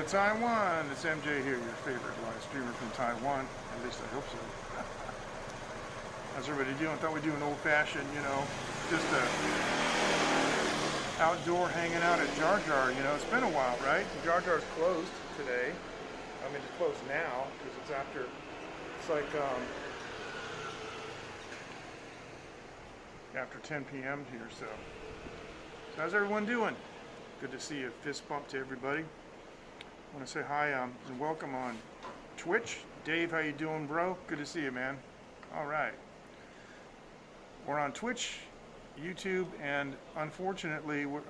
to Taiwan. It's MJ here, your favorite live streamer from Taiwan. At least I hope so. How's everybody doing? Thought we'd do an old-fashioned, just a outdoor hanging out at Jarjar. It's been a while, right? Jarjar's closed today. I mean, it's closed now because it's after. It's like after 10 p.m. here. So how's everyone doing? Good to see you. Fist bump to everybody. I want to say hi and welcome on Twitch. Dave, how you doing, bro? Good to see you, man. All right. We're on Twitch, YouTube, and unfortunately, we're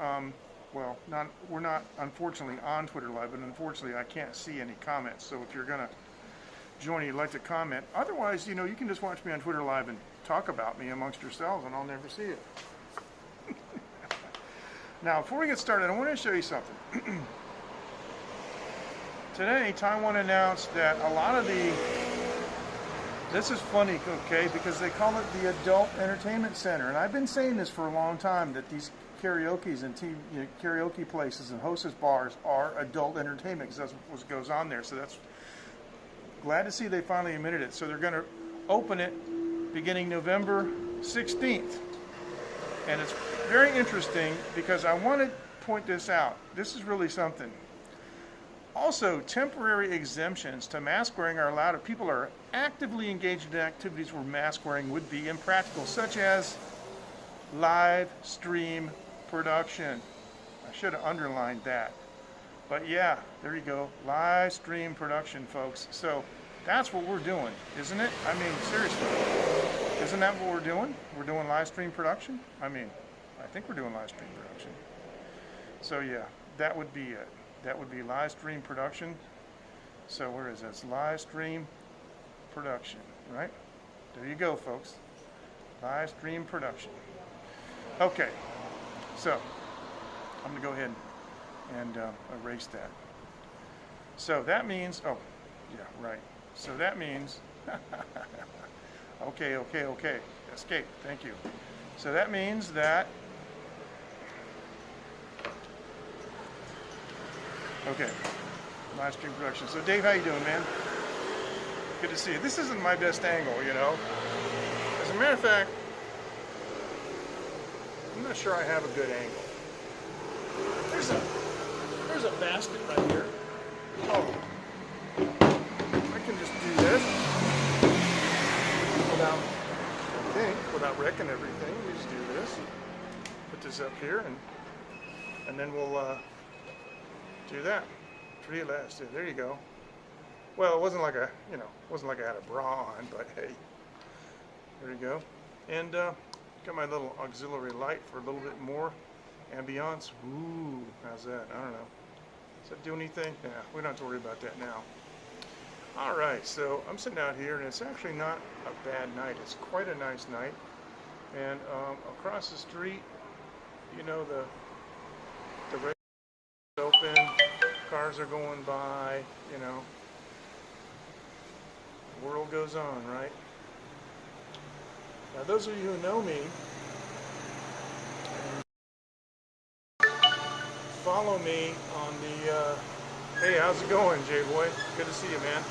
not unfortunately on Twitter Live, but unfortunately I can't see any comments. So if you're gonna join, you'd like to comment. Otherwise, you can just watch me on Twitter Live and talk about me amongst yourselves, and I'll never see it. Now, before we get started, I want to show you something. Today, Taiwan announced that a lot of this is funny, okay, because they call it the Adult Entertainment Center. And I've been saying this for a long time, that these karaoke's and karaoke places and hostess bars are adult entertainment, because that's what goes on there. So that's glad to see they finally admitted it. So they're going to open it beginning November 16th. And it's very interesting because I want to point this out. This is really something. Also, temporary exemptions to mask wearing are allowed if people are actively engaged in activities where mask wearing would be impractical, such as live stream production. I should have underlined that. But yeah, there you go. Live stream production, folks. So that's what we're doing, isn't it? I mean, seriously. Isn't that what we're doing? We're doing live stream production? I mean, I think we're doing live stream production. So yeah, that would be it. That would be live stream production. So where is that? It's live stream production, right? There you go, folks. Live stream production. Okay, so I'm going to go ahead and erase that. So that means, oh, yeah, right. So that means, okay, escape, thank you. So that means that, okay, live stream production. So Dave, how you doing, man? Good to see you. This isn't my best angle, As a matter of fact, I'm not sure I have a good angle. There's a basket right here. Oh, I can just do this without wrecking everything. We just do this. Put this up here, and then we'll do that. Pretty elastic. There you go. Well, it wasn't like I had a bra on, but hey, there you go. And got my little auxiliary light for a little bit more ambiance. Ooh, how's that? I don't know. Does that do anything? Yeah, we don't have to worry about that now. All right, so I'm sitting out here, and it's actually not a bad night. It's quite a nice night. And across the street, the road is open, cars are going by, the world goes on, right? Now, those of you who know me, follow me on the, hey, how's it going, J-Boy? Good to see you, man.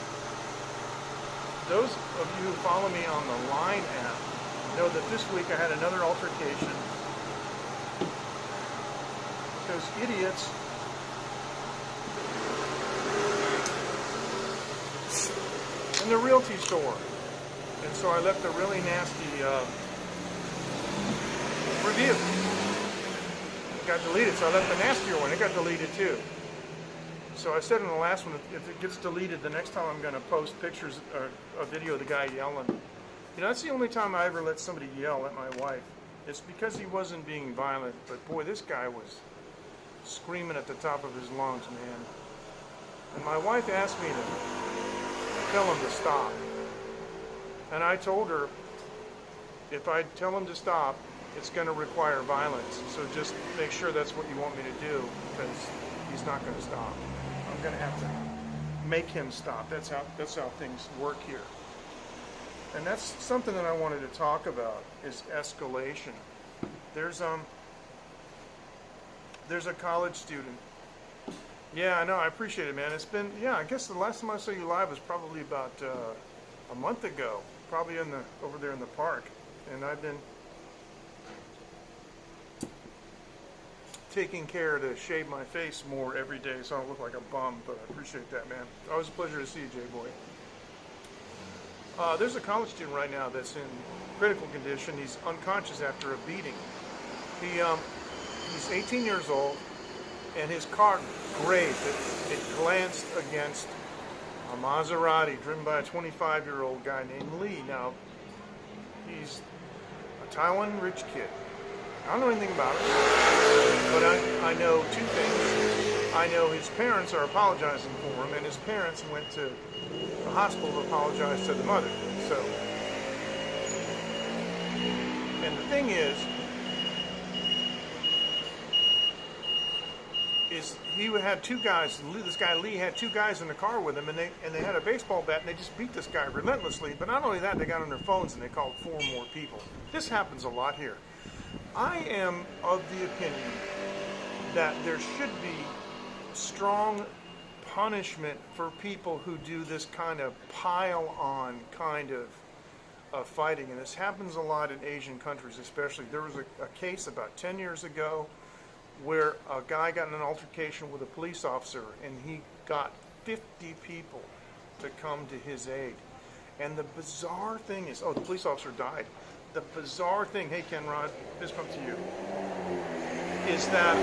Those of you who follow me on the Line app know that this week I had another altercation. Those idiots in the realty store. And so I left a really nasty review. It got deleted, so I left the nastier one. It got deleted too. So I said in the last one, if it gets deleted, the next time I'm going to post pictures or a video of the guy yelling. That's the only time I ever let somebody yell at my wife. It's because he wasn't being violent, but boy, this guy was screaming at the top of his lungs, man. And my wife asked me to tell him to stop. And I told her, if I tell him to stop, it's going to require violence. So just make sure that's what you want me to do, because he's not going to stop. I'm going to have to make him stop. That's how things work here. And that's something that I wanted to talk about, is escalation. There's a college student Yeah, I know. I appreciate it, man. It's been, yeah, I guess the last time I saw you live was probably about a month ago, probably over there in the park. And I've been taking care to shave my face more every day so I don't look like a bum, but I appreciate that, man. Always a pleasure to see you, J-Boy. There's a college student right now that's in critical condition. He's unconscious after a beating. He's 18 years old, and his car grazed. It glanced against a Maserati driven by a 25-year-old guy named Lee. Now, he's a Taiwan rich kid. I don't know anything about it, but I know two things. I know his parents are apologizing for him, and his parents went to the hospital to apologize to the mother. So, and the thing is he had two guys. This guy Lee had two guys in the car with him, and they had a baseball bat, and they just beat this guy relentlessly. But not only that, they got on their phones and they called 4 more people. This happens a lot here. I am of the opinion that there should be strong punishment for people who do this kind of pile-on kind of fighting, and this happens a lot in Asian countries especially. There was a case about 10 years ago where a guy got in an altercation with a police officer, and he got 50 people to come to his aid. And the bizarre thing is, the police officer died. The bizarre thing, hey Ken Rod, fist bump to you, is that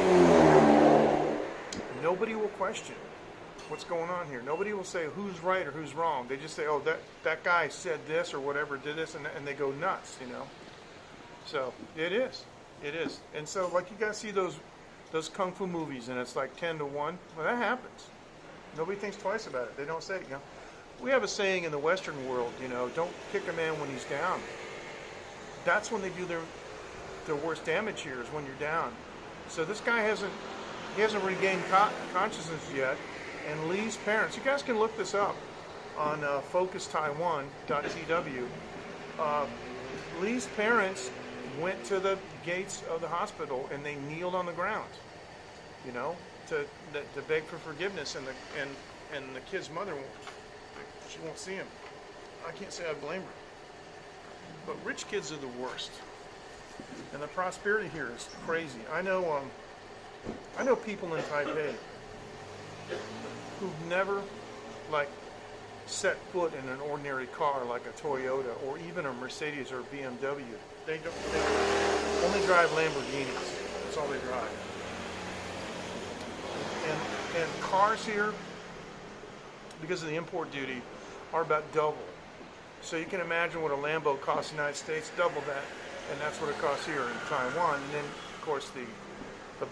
nobody will question what's going on here. Nobody will say who's right or who's wrong. They just say, oh, that guy said this or whatever, did this, and they go nuts, you know. So it is. And so, like, you guys see those kung fu movies, and it's like 10 to 1. Well, that happens. Nobody thinks twice about it. They don't say it, you know. We have a saying in the Western world, you know, don't kick a man when he's down. That's when they do their worst damage here, is when you're down. So this guy hasn't regained consciousness yet. And Lee's parents, you guys can look this up on focustaiwan.tw. Lee's parents went to the gates of the hospital and they kneeled on the ground, you know, to beg for forgiveness. And the kid's mother, she won't see him. I can't say I blame her. But rich kids are the worst, and the prosperity here is crazy. I know people in Taipei who've never, like, set foot in an ordinary car like a Toyota or even a Mercedes or a BMW. They only drive Lamborghinis. That's all they drive. And cars here, because of the import duty, are about double. So you can imagine what a Lambo costs in the United States, double that, and that's what it costs here in Taiwan. And then, of course, the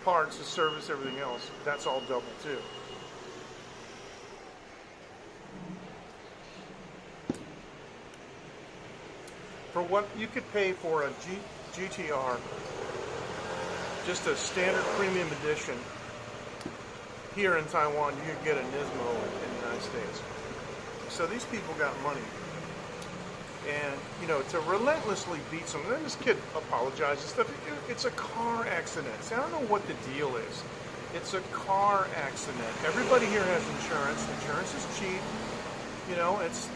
parts, the service, everything else, that's all double too. For what you could pay for a GTR, just a standard premium edition, here in Taiwan, you could get a Nismo in the United States. So these people got money. And, you know, to relentlessly beat someone, then this kid apologizes and stuff. It's a car accident. See, I don't know what the deal is. It's a car accident. Everybody here has insurance. Insurance is cheap. You know, it's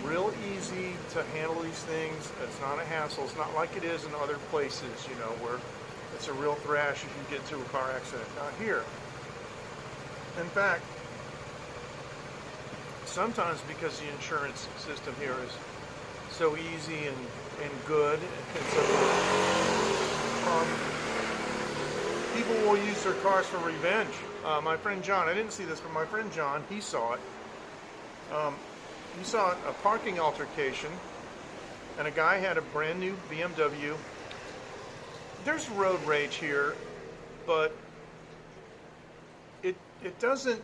real easy to handle these things. It's not a hassle. It's not like it is in other places, you know, where it's a real thrash if you get into a car accident. Not here. In fact, sometimes because the insurance system here is so easy and good, and so people will use their cars for revenge. My friend John, I didn't see this, but my friend John, he saw it. He saw a parking altercation, and a guy had a brand new BMW. There's road rage here, but it doesn't.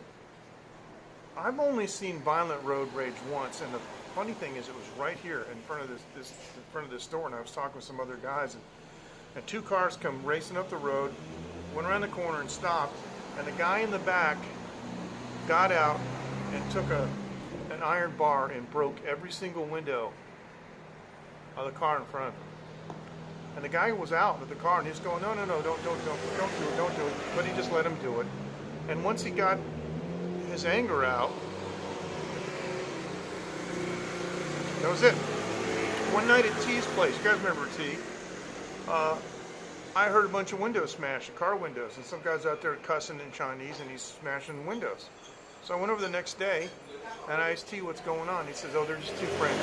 I've only seen violent road rage once, and the funny thing is, it was right here in front of this store, and I was talking with some other guys, and two cars come racing up the road, went around the corner and stopped, and the guy in the back got out and took an iron bar and broke every single window of the car in front of him. And the guy was out with the car, and he was going, no, don't do it. But he just let him do it. And once he got his anger out. That was it. One night at T's place, you guys remember T? I heard a bunch of windows smashed, car windows, and some guy's out there cussing in Chinese, and he's smashing windows. So I went over the next day, and I asked T what's going on. He says, oh, they're just two friends.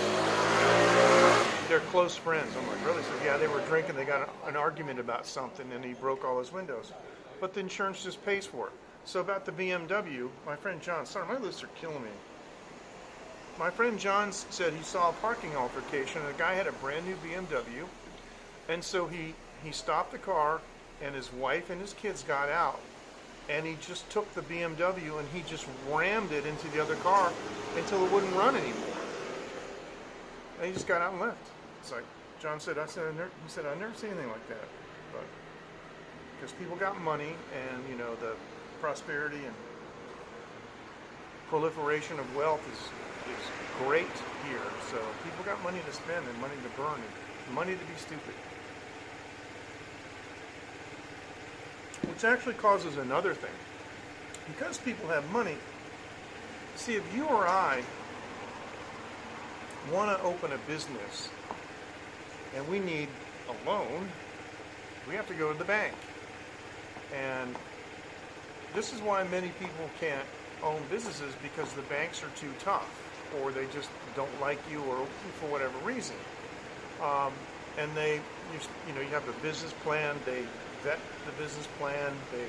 They're close friends. I'm like, really? He says, yeah, they were drinking, they got an argument about something, and he broke all his windows. But the insurance just pays for it. So about the BMW, my friend John, sorry, my lists are killing me. My friend John said he saw a parking altercation, and the guy had a brand new BMW, and so he stopped the car, and his wife and his kids got out, and he just took the BMW and he just rammed it into the other car until it wouldn't run anymore. And he just got out and left. It's like John said, he said, I've never seen anything like that. But because people got money, and you know, the prosperity and proliferation of wealth is great here. So people got money to spend and money to burn and money to be stupid. Which actually causes another thing. Because people have money, see, if you or I want to open a business and we need a loan, we have to go to the bank. And this is why many people can't own businesses, because the banks are too tough, or they just don't like you, or for whatever reason. And you have the business plan, they vet the business plan, they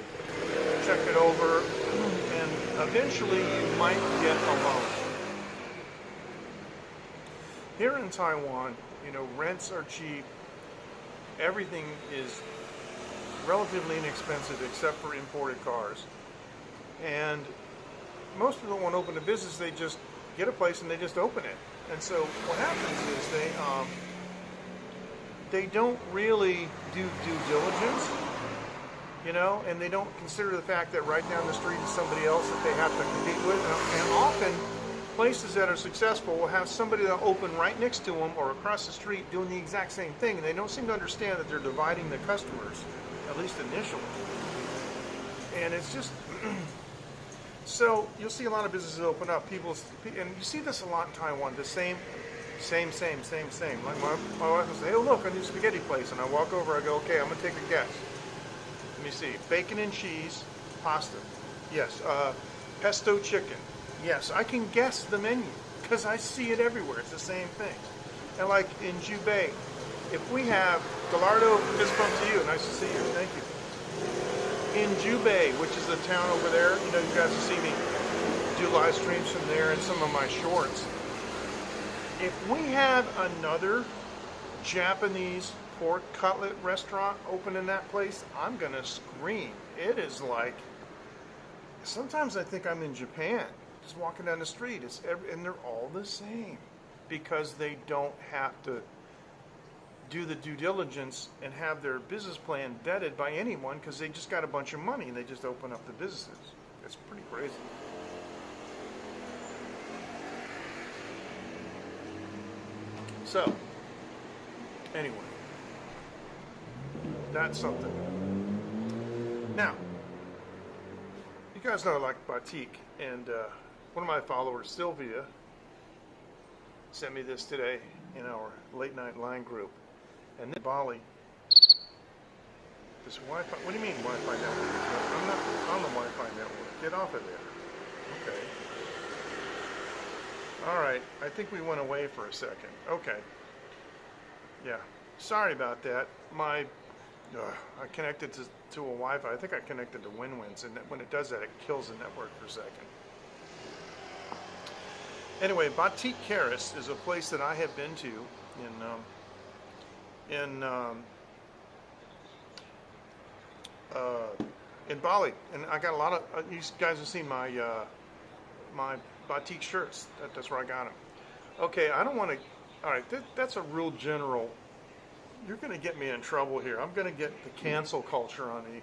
check it over, and eventually you might get a loan. Here in Taiwan, rents are cheap, everything is relatively inexpensive except for imported cars. And most people don't want to open a business, they just get a place and they just open it. And so what happens is they don't really do due diligence, and they don't consider the fact that right down the street is somebody else that they have to compete with. And often, places that are successful will have somebody that open right next to them or across the street doing the exact same thing, and they don't seem to understand that they're dividing the customers, at least initially. And it's just... So you'll see a lot of businesses open up. And you see this a lot in Taiwan, the same. Like my wife will say, hey, look, a new spaghetti place. And I walk over, I go, okay, I'm going to take a guess. Let me see. Bacon and cheese, pasta. Yes. Pesto chicken. Yes. I can guess the menu because I see it everywhere. It's the same thing. And like in Jubei, if we have, Gallardo, fist bump to you. Nice to see you. Thank you. In Jubei, which is the town over there, you guys will see me do live streams from there and some of my shorts. If we have another Japanese pork cutlet restaurant open in that place, I'm going to scream. It is like, sometimes I think I'm in Japan, just walking down the street, and they're all the same because they don't have to do the due diligence and have their business plan vetted by anyone because they just got a bunch of money and they just open up the businesses. It's pretty crazy. So, anyway, that's something. Now, you guys know I like batik, and one of my followers, Sylvia, sent me this today in our late night line group. And then Bali, this Wi-Fi, what do you mean Wi-Fi network? I'm not on the Wi-Fi network. Get off of there. Okay. All right. I think we went away for a second. Okay. Yeah. Sorry about that. I connected to a Wi-Fi. I think I connected to WinWins, and when it does that, it kills the network for a second. Anyway, Batik Keris is a place that I have been to in Bali, and I got a lot of you guys have seen my my batik shirts. That's where I got them. Okay, I don't want to. All right, that's a real general. You're going to get me in trouble here. I'm going to get the cancel culture on me.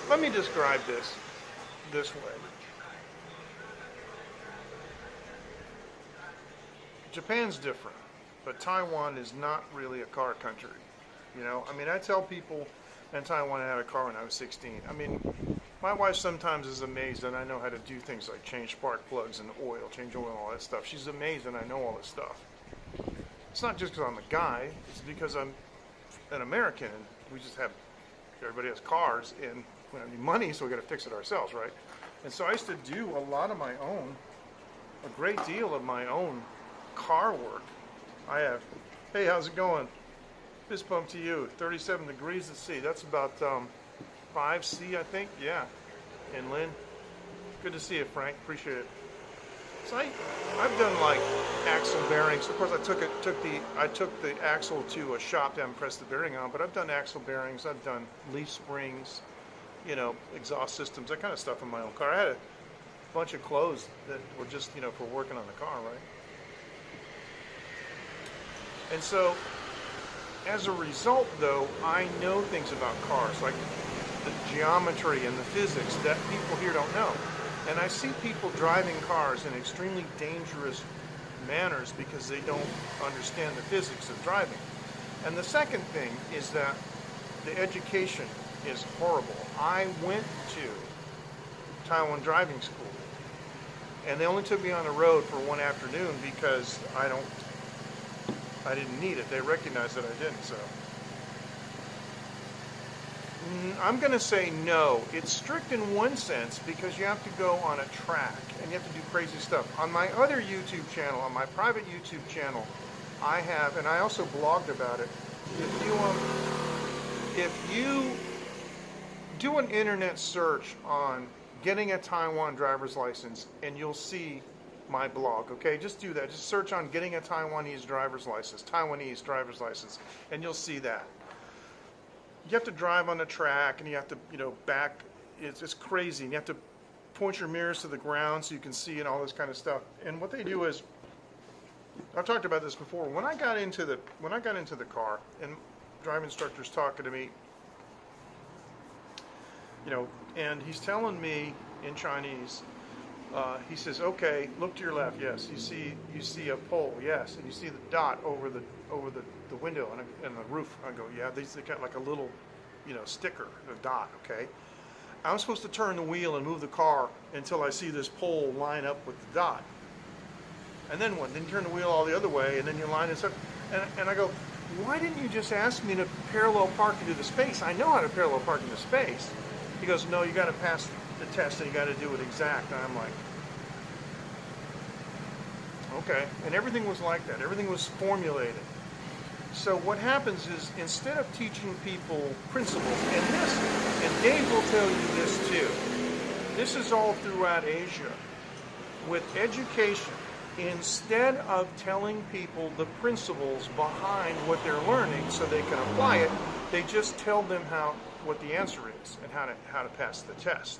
Let me describe this way. Japan's different. but Taiwan is not really a car country. You know, I mean, I tell people in Taiwan I had a car when I was 16. I mean, my wife sometimes is amazed that I know how to do things like change spark plugs and oil, change oil and all that stuff. She's amazed that I know all this stuff. It's not just because I'm a guy, it's because I'm an American and we just have, everybody has cars and we don't need money, so we got to fix it ourselves, right? And so I used to do a lot of my own, a great deal of my own car work. I have, hey, how's it going? Fist bump to you, 37 degrees at sea. That's about 5C, I think. Yeah. And Lynn, good to see you, Frank. Appreciate it. So I've done like axle bearings. Of course, I took the axle to a shop to have them press the bearing on. But I've done axle bearings. I've done leaf springs, you know, exhaust systems, that kind of stuff in my own car. I had a bunch of clothes that were just, you know, for working on the car, right? And so, as a result, though, I know things about cars, like the geometry and the physics that people here don't know. And I see people driving cars in extremely dangerous manners because they don't understand the physics of driving. And the second thing is that the education is horrible. I went to Taiwan driving school, and they only took me on the road for one afternoon because I didn't need it. They recognized that I didn't, so. I'm going to say no. It's strict in one sense because you have to go on a track and you have to do crazy stuff. On my other YouTube channel, on my private YouTube channel, I have, and I also blogged about it, if you do an internet search on getting a Taiwan driver's license and you'll see my blog, okay? Just do that. Just search on getting a Taiwanese driver's license, and you'll see that. You have to drive on the track, and you have to, you know, back. It's crazy. And you have to point your mirrors to the ground so you can see and all this kind of stuff. And what they do is, I've talked about this before. When I got into the car, and driving instructor's talking to me, you know, and he's telling me in Chinese. He says, "Okay, look to your left. Yes, you see a pole. Yes, and you see the dot over the window and the roof." I go, "Yeah, they got like a little, you know, sticker, a dot." Okay, I'm supposed to turn the wheel and move the car until I see this pole line up with the dot. And then what? Then you turn the wheel all the other way, and then you line it up. And I go, "Why didn't you just ask me to parallel park into the space? I know how to parallel park into space." He goes, "No, you got to pass the test and you got to do it exact." And I'm like, okay. And everything was like that. Everything was formulated. So what happens is, instead of teaching people principles, and Dave will tell you this too, this is all throughout Asia, with education, instead of telling people the principles behind what they're learning so they can apply it, they just tell them what the answer is and how to pass the test.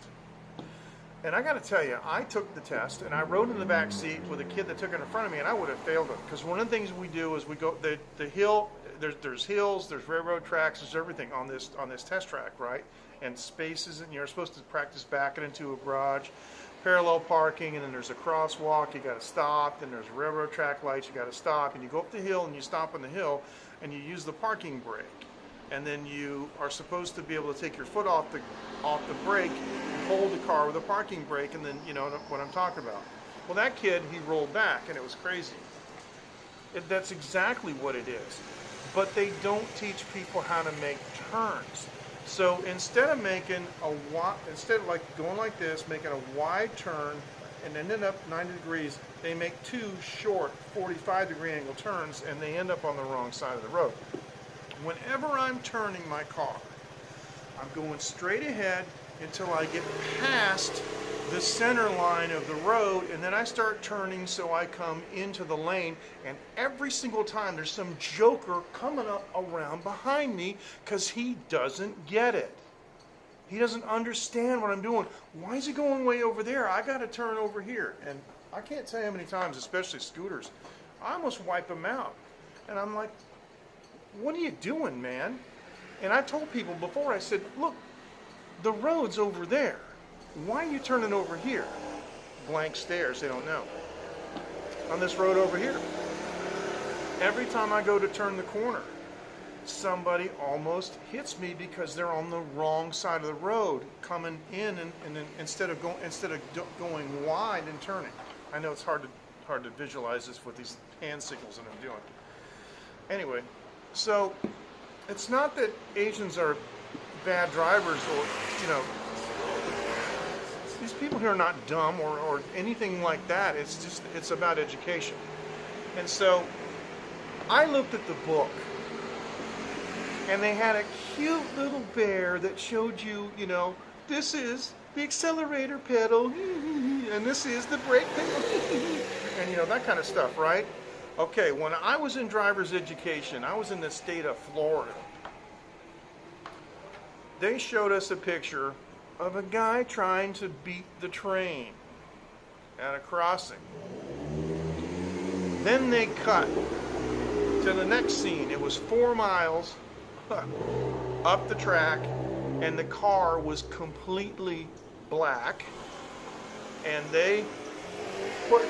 And I got to tell you, I took the test and I rode in the back seat with a kid that took it in front of me, and I would have failed him, because one of the things we do is we go the hill. There's hills, there's railroad tracks, there's everything on this test track, right? And spaces, and you're supposed to practice backing into a garage, parallel parking, and then there's a crosswalk. You got to stop. Then there's railroad track lights. You got to stop, and you go up the hill and you stop on the hill, and you use the parking brake. And then you are supposed to be able to take your foot off the brake, hold the car with a parking brake, and then, you know what I'm talking about. Well, that kid, he rolled back, and it was crazy. That's exactly what it is. But they don't teach people how to make turns. So instead of like going like this, making a wide turn and ending up 90 degrees, they make two short 45-degree angle turns, and they end up on the wrong side of the road. Whenever I'm turning my car, I'm going straight ahead until I get past the center line of the road, and then I start turning so I come into the lane, and every single time there's some joker coming up around behind me because he doesn't get it. He doesn't understand what I'm doing. Why is he going way over there? I got to turn over here. And I can't tell you how many times, especially scooters, I almost wipe them out. And I'm like, what are you doing, man? And I told people before, I said, look, the road's over there. Why are you turning over here? Blank stares, they don't know. On this road over here. every time I go to turn the corner, somebody almost hits me because they're on the wrong side of the road coming in, and then instead of going wide and turning. I know it's hard to visualize this with these hand signals that I'm doing. Anyway, so it's not that Asians are bad drivers, or these people here are not dumb or anything like that. It's just, it's about education. And so I looked at the book, and they had a cute little bear that showed you, this is the accelerator pedal, and this is the brake pedal, and that kind of stuff, right? Okay, when I was in driver's education, I was in the state of Florida. They showed us a picture of a guy trying to beat the train at a crossing. Then they cut to the next scene. It was 4 miles up the track, and the car was completely black, and they put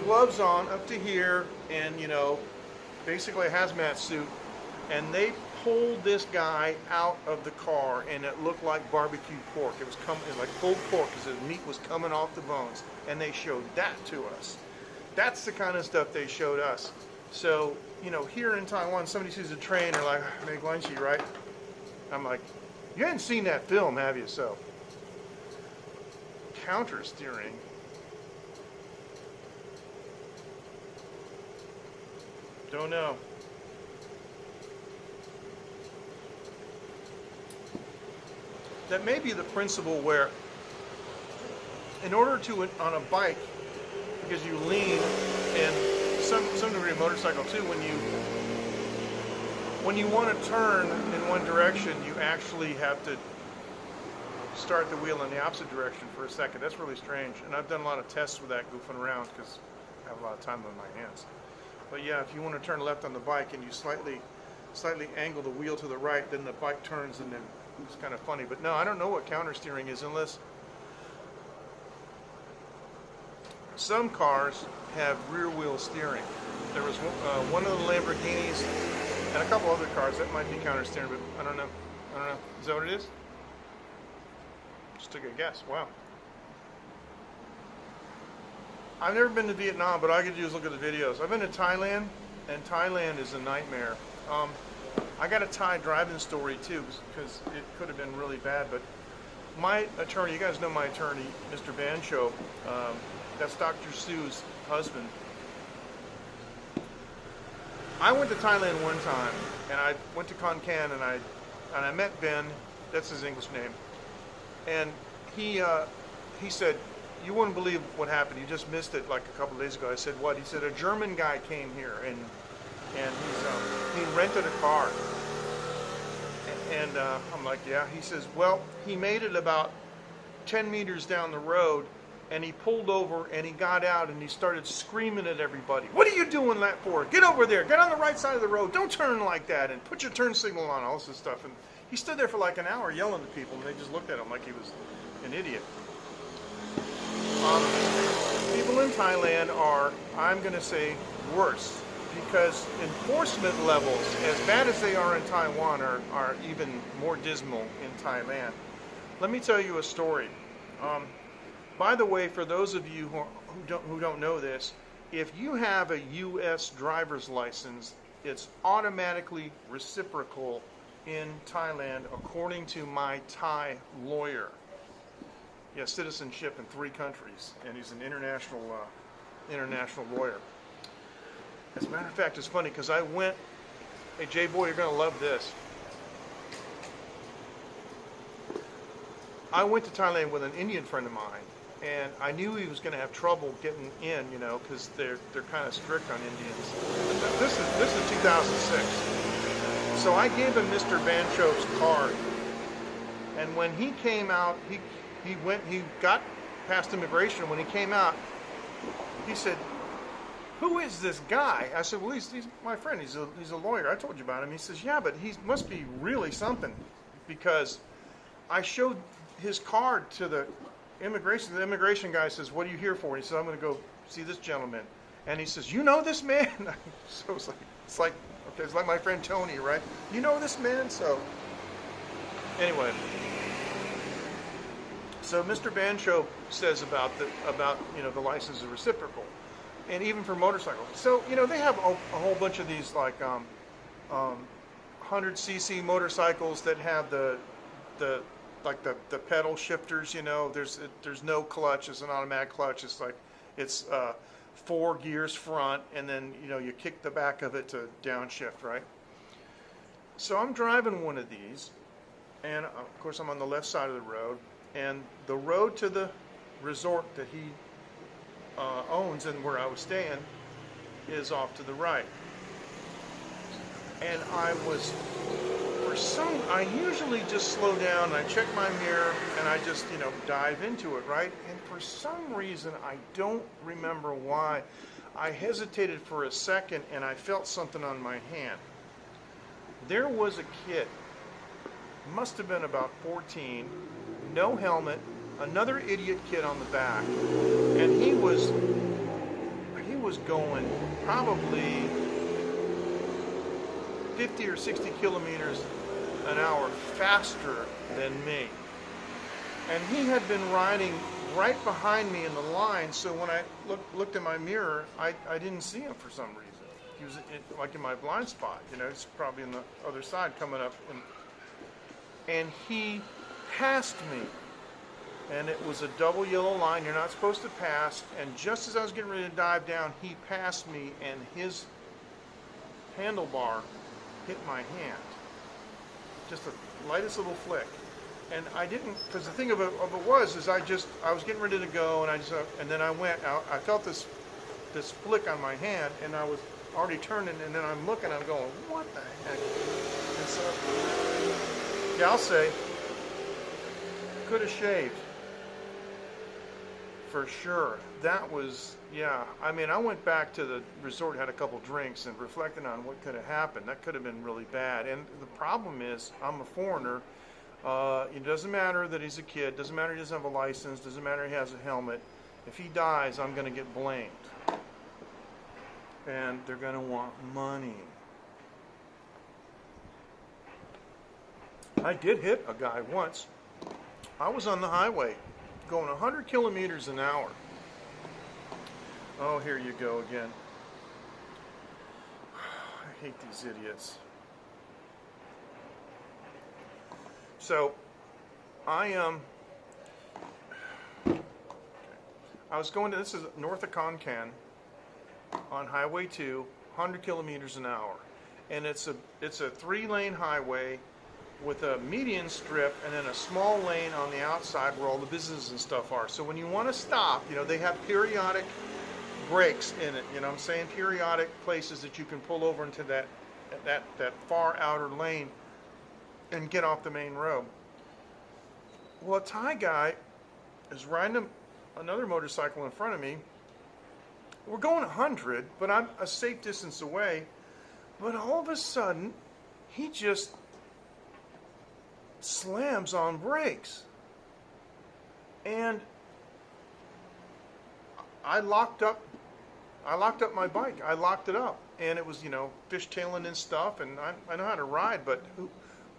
gloves on up to here, and basically a hazmat suit, and they pulled this guy out of the car, and it looked like barbecue pork. It was like pulled pork, because the meat was coming off the bones, and they showed that to us. That's the kind of stuff they showed us. So here in Taiwan, somebody sees a train, they're like, "Make Guanxi, right?" I'm like, "You hadn't seen that film, have you?" So counter steering. Don't know. That may be the principle where, in order to, on a bike, because you lean, and some degree of motorcycle too, when you want to turn in one direction, you actually have to start the wheel in the opposite direction for a second. That's really strange, and I've done a lot of tests with that goofing around because I have a lot of time on my hands. But yeah, if you want to turn left on the bike and you slightly angle the wheel to the right, then the bike turns, and then it's kind of funny. But no, I don't know what counter steering is, unless some cars have rear wheel steering. There was one of the Lamborghinis and a couple other cars that might be counter steering, but I don't know. Is that what it is? Just took a guess. Wow. I've never been to Vietnam, but all I could do is look at the videos. I've been to Thailand, and Thailand is a nightmare. I got a Thai driving story too, because it could have been really bad, but my attorney, you guys know my attorney, Mr. Bancho, that's Dr. Sue's husband. I went to Thailand one time, and I went to Khon Kaen, and I met Ben, that's his English name, and he said, "You wouldn't believe what happened. You just missed it like a couple of days ago." I said, "What?" He said, "A German guy came here, and he rented a car." And I'm like, "Yeah." He says, "Well, he made it about 10 meters down the road, and he pulled over, and he got out, and he started screaming at everybody. 'What are you doing that for? Get over there. Get on the right side of the road. Don't turn like that, and put your turn signal on,' all this stuff." And he stood there for like an hour yelling at people, and they just looked at him like he was an idiot. People in Thailand are, I'm going to say, worse, because enforcement levels, as bad as they are in Taiwan, are even more dismal in Thailand. Let me tell you a story. By the way, for those of you who don't know this, if you have a U.S. driver's license, it's automatically reciprocal in Thailand, according to my Thai lawyer. He has citizenship in 3 countries, and he's an international lawyer. As a matter of fact, it's funny because I went, hey J-Boy, you're going to love this. I went to Thailand with an Indian friend of mine, and I knew he was going to have trouble getting in, because they're kind of strict on Indians. This is 2006. So I gave him Mr. Bancho's card, and when he came out, he got past immigration. When he came out, he said, "Who is this guy?" I said, "Well, he's my friend. He's a lawyer. I told you about him." He says, "Yeah, but he must be really something," because I showed his card to the immigration. The immigration guy says, "What are you here for?" And he said, "I'm going to go see this gentleman." And he says, "You know this man?" So it's like, okay, it's like my friend Tony, right? You know this man? So anyway, so Mr. Bancho says about the license is reciprocal, and even for motorcycles. So they have a whole bunch of these like 100cc motorcycles that have the pedal shifters. There's no clutch. It's an automatic clutch. It's 4 gears front, and then you kick the back of it to downshift, right? So I'm driving one of these, and of course I'm on the left side of the road, and the road to the resort that he owns and where I was staying is off to the right. And I usually just slow down, and I check my mirror, and I just, dive into it, right? And for some reason, I don't remember why, I hesitated for a second, and I felt something on my hand. There was a kid, must have been about 14, no helmet, another idiot kid on the back, and he was going probably 50 or 60 kilometers an hour faster than me. And he had been riding right behind me in the line, so when I looked in my mirror, I didn't see him for some reason. He was like in my blind spot, it's probably on the other side coming up, and he passed me. And it was a double yellow line you're not supposed to pass, and just as I was getting ready to dive down, he passed me, and his handlebar hit my hand. Just the lightest little flick. And I didn't, because the thing of it was I was getting ready to go, and then I went out, I felt this flick on my hand, and I was already turning, and then I'm looking, I'm going, what the heck? And so, yeah, I'll say, could have shaved. For sure. That was, yeah. I mean, I went back to the resort, had a couple drinks, and reflected on what could have happened. That could have been really bad. And the problem is, I'm a foreigner. It doesn't matter that he's a kid. Doesn't matter he doesn't have a license. Doesn't matter he has a helmet. If he dies, I'm going to get blamed. And they're going to want money. I did hit a guy once. I was on the highway, going 100 kilometers an hour. Oh, here you go again. I hate these idiots. So, I was going to, this is north of Konkan, on Highway 2, 100 kilometers an hour. And it's a 3-lane highway with a median strip and then a small lane on the outside where all the businesses and stuff are. So when you want to stop, they have periodic breaks in it. I'm saying periodic places that you can pull over into that far outer lane and get off the main road. Well, a Thai guy is riding another motorcycle in front of me. We're going 100, but I'm a safe distance away. But all of a sudden, he just slams on brakes. And I locked up my bike. I locked it up. And it was, fishtailing and stuff. And I know how to ride, but who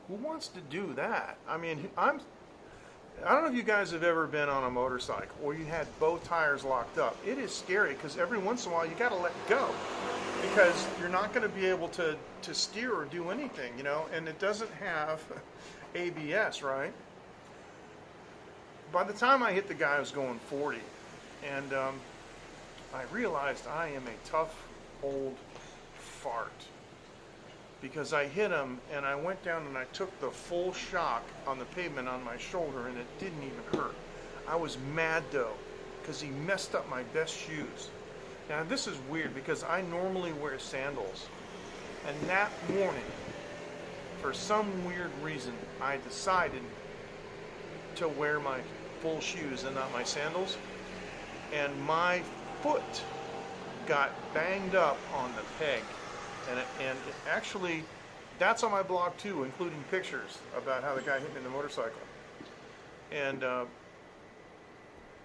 wants to do that? I mean, I don't know if you guys have ever been on a motorcycle or you had both tires locked up. It is scary because every once in a while you got to let go because you're not going to be able to steer or do anything, and it doesn't have ABS, right? By the time I hit the guy, I was going 40, and I realized I am a tough old fart because I hit him and I went down and I took the full shock on the pavement on my shoulder and it didn't even hurt. I was mad though because he messed up my best shoes. Now this is weird because I normally wear sandals, and that morning for some weird reason I decided to wear my full shoes and not my sandals, and my foot got banged up on the peg. And it actually, that's on my blog too, including pictures about how the guy hit me in the motorcycle. And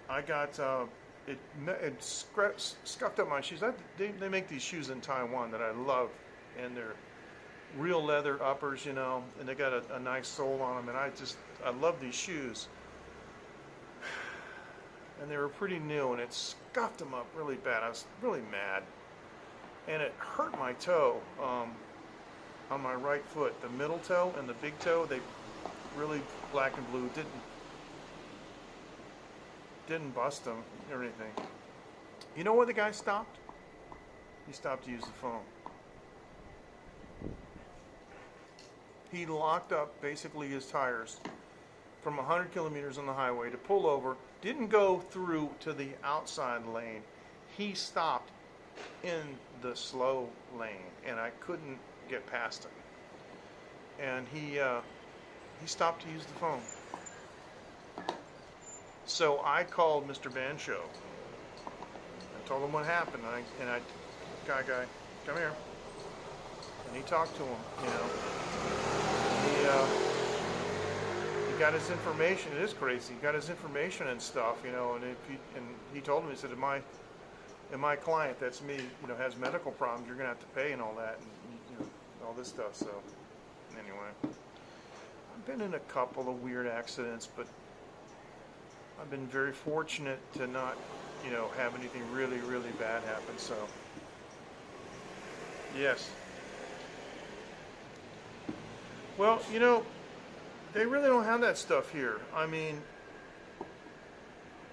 I got scuffed up my shoes. They make these shoes in Taiwan that I love, and they're real leather uppers, you know, and they got a nice sole on them, and I love these shoes. And they were pretty new, and it scuffed them up really bad. I was really mad, and it hurt my toe on my right foot. The middle toe and the big toe, they really black and blue, didn't bust them or anything. You know where the guy stopped? He stopped to use the phone. He locked up basically his tires from 100 kilometers on the highway to pull over, didn't go through to the outside lane. He stopped in the slow lane, and I couldn't get past him. And he stopped to use the phone. So I called Mr. Bancho and told him what happened. Guy, come here. And he talked to him, you know. He got his information. It is crazy. He got his information and stuff, you know. And he told him, he said, if my client, that's me, you know, has medical problems, you're gonna have to pay and all that, and you know, all this stuff. So anyway, I've been in a couple of weird accidents, but I've been very fortunate to not, you know, have anything really, really bad happen. So yes. Well, you know, they really don't have that stuff here. I mean,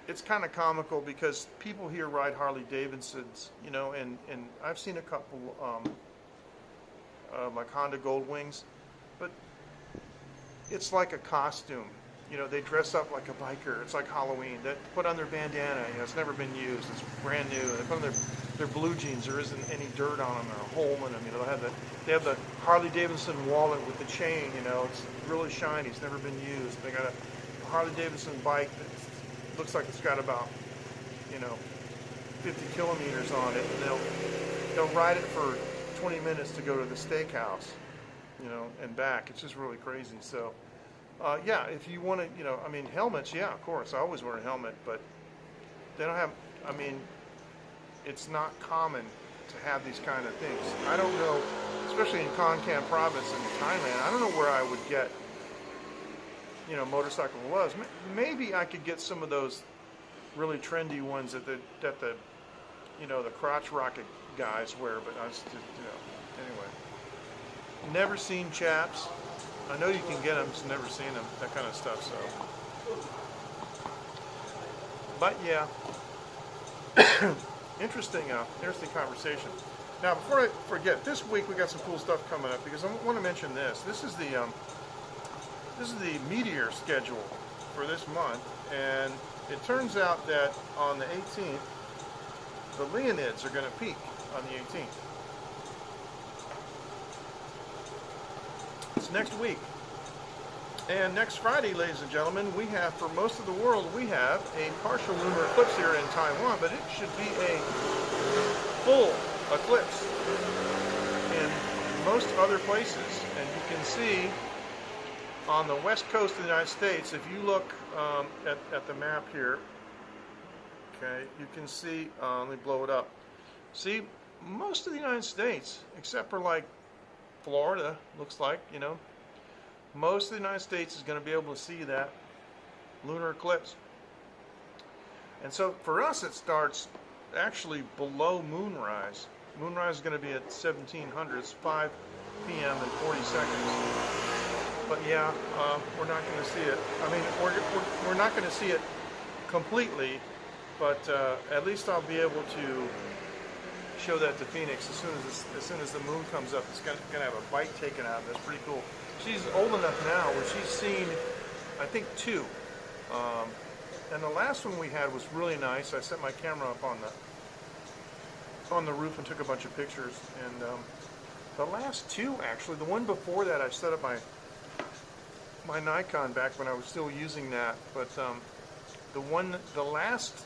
it's kind of comical because people here ride Harley Davidsons, you know, and I've seen a couple like Honda Goldwings, but it's like a costume. You know, they dress up like a biker. It's like Halloween. They put on their bandana. You know, it's never been used. It's brand new. They put on their blue jeans. There isn't any dirt on them or a hole in them. You know, they have the Harley Davidson wallet with the chain. You know, it's really shiny. It's never been used. They got a Harley Davidson bike that looks like it's got about, you know, 50 kilometers on it, and they'll ride it for 20 minutes to go to the steakhouse, you know, and back. It's just really crazy. So. Yeah, if you want to, you know, I mean, helmets, yeah, of course, I always wear a helmet, but they don't have, I mean, it's not common to have these kind of things. I don't know, especially in Konkan province in Thailand, I don't know where I would get, you know, motorcycle gloves. Maybe I could get some of those really trendy ones that the you know, the crotch rocket guys wear, but I just, you know, anyway. Never seen chaps. I know you can get them, just never seen them, that kind of stuff, so. But yeah, interesting conversation. Now, before I forget, this week we got some cool stuff coming up because I want to mention this. This is the meteor schedule for this month, and it turns out that on the 18th, the Leonids are going to peak on the 18th. It's next week. And next Friday, ladies and gentlemen, we have, for most of the world, we have a partial lunar eclipse here in Taiwan, but it should be a full eclipse in most other places. And you can see on the west coast of the United States, if you look at the map here, okay, you can see, let me blow it up. See, most of the United States, except for like Florida, looks like, you know, most of the United States is going to be able to see that lunar eclipse. And so for us, it starts actually below moonrise. Moonrise is going to be at 1700, it's 5 p.m. and 40 seconds. But yeah, we're not going to see it. I mean, we're not going to see it completely, but at least I'll be able to show that to Phoenix as soon as the moon comes up. It's going to have a bite taken out of it. That's pretty cool. She's old enough now where she's seen, I think, 2. And the last one we had was really nice. I set my camera up on the roof and took a bunch of pictures. And the last 2, actually, the one before that, I set up my Nikon back when I was still using that. But the last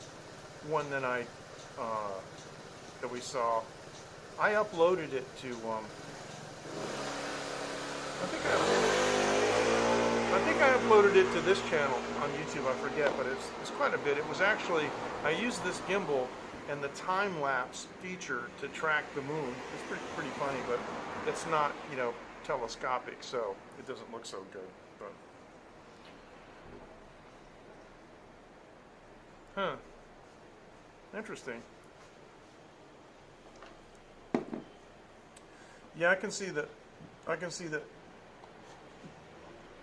one that that we saw, I uploaded it to I think think I uploaded it to this channel on YouTube, I forget, but it's quite a bit. It was actually, I used this gimbal and the time-lapse feature to track the moon. It's pretty funny, but it's not, you know, telescopic, so it doesn't look so good. But huh. Interesting. Yeah, I can see that,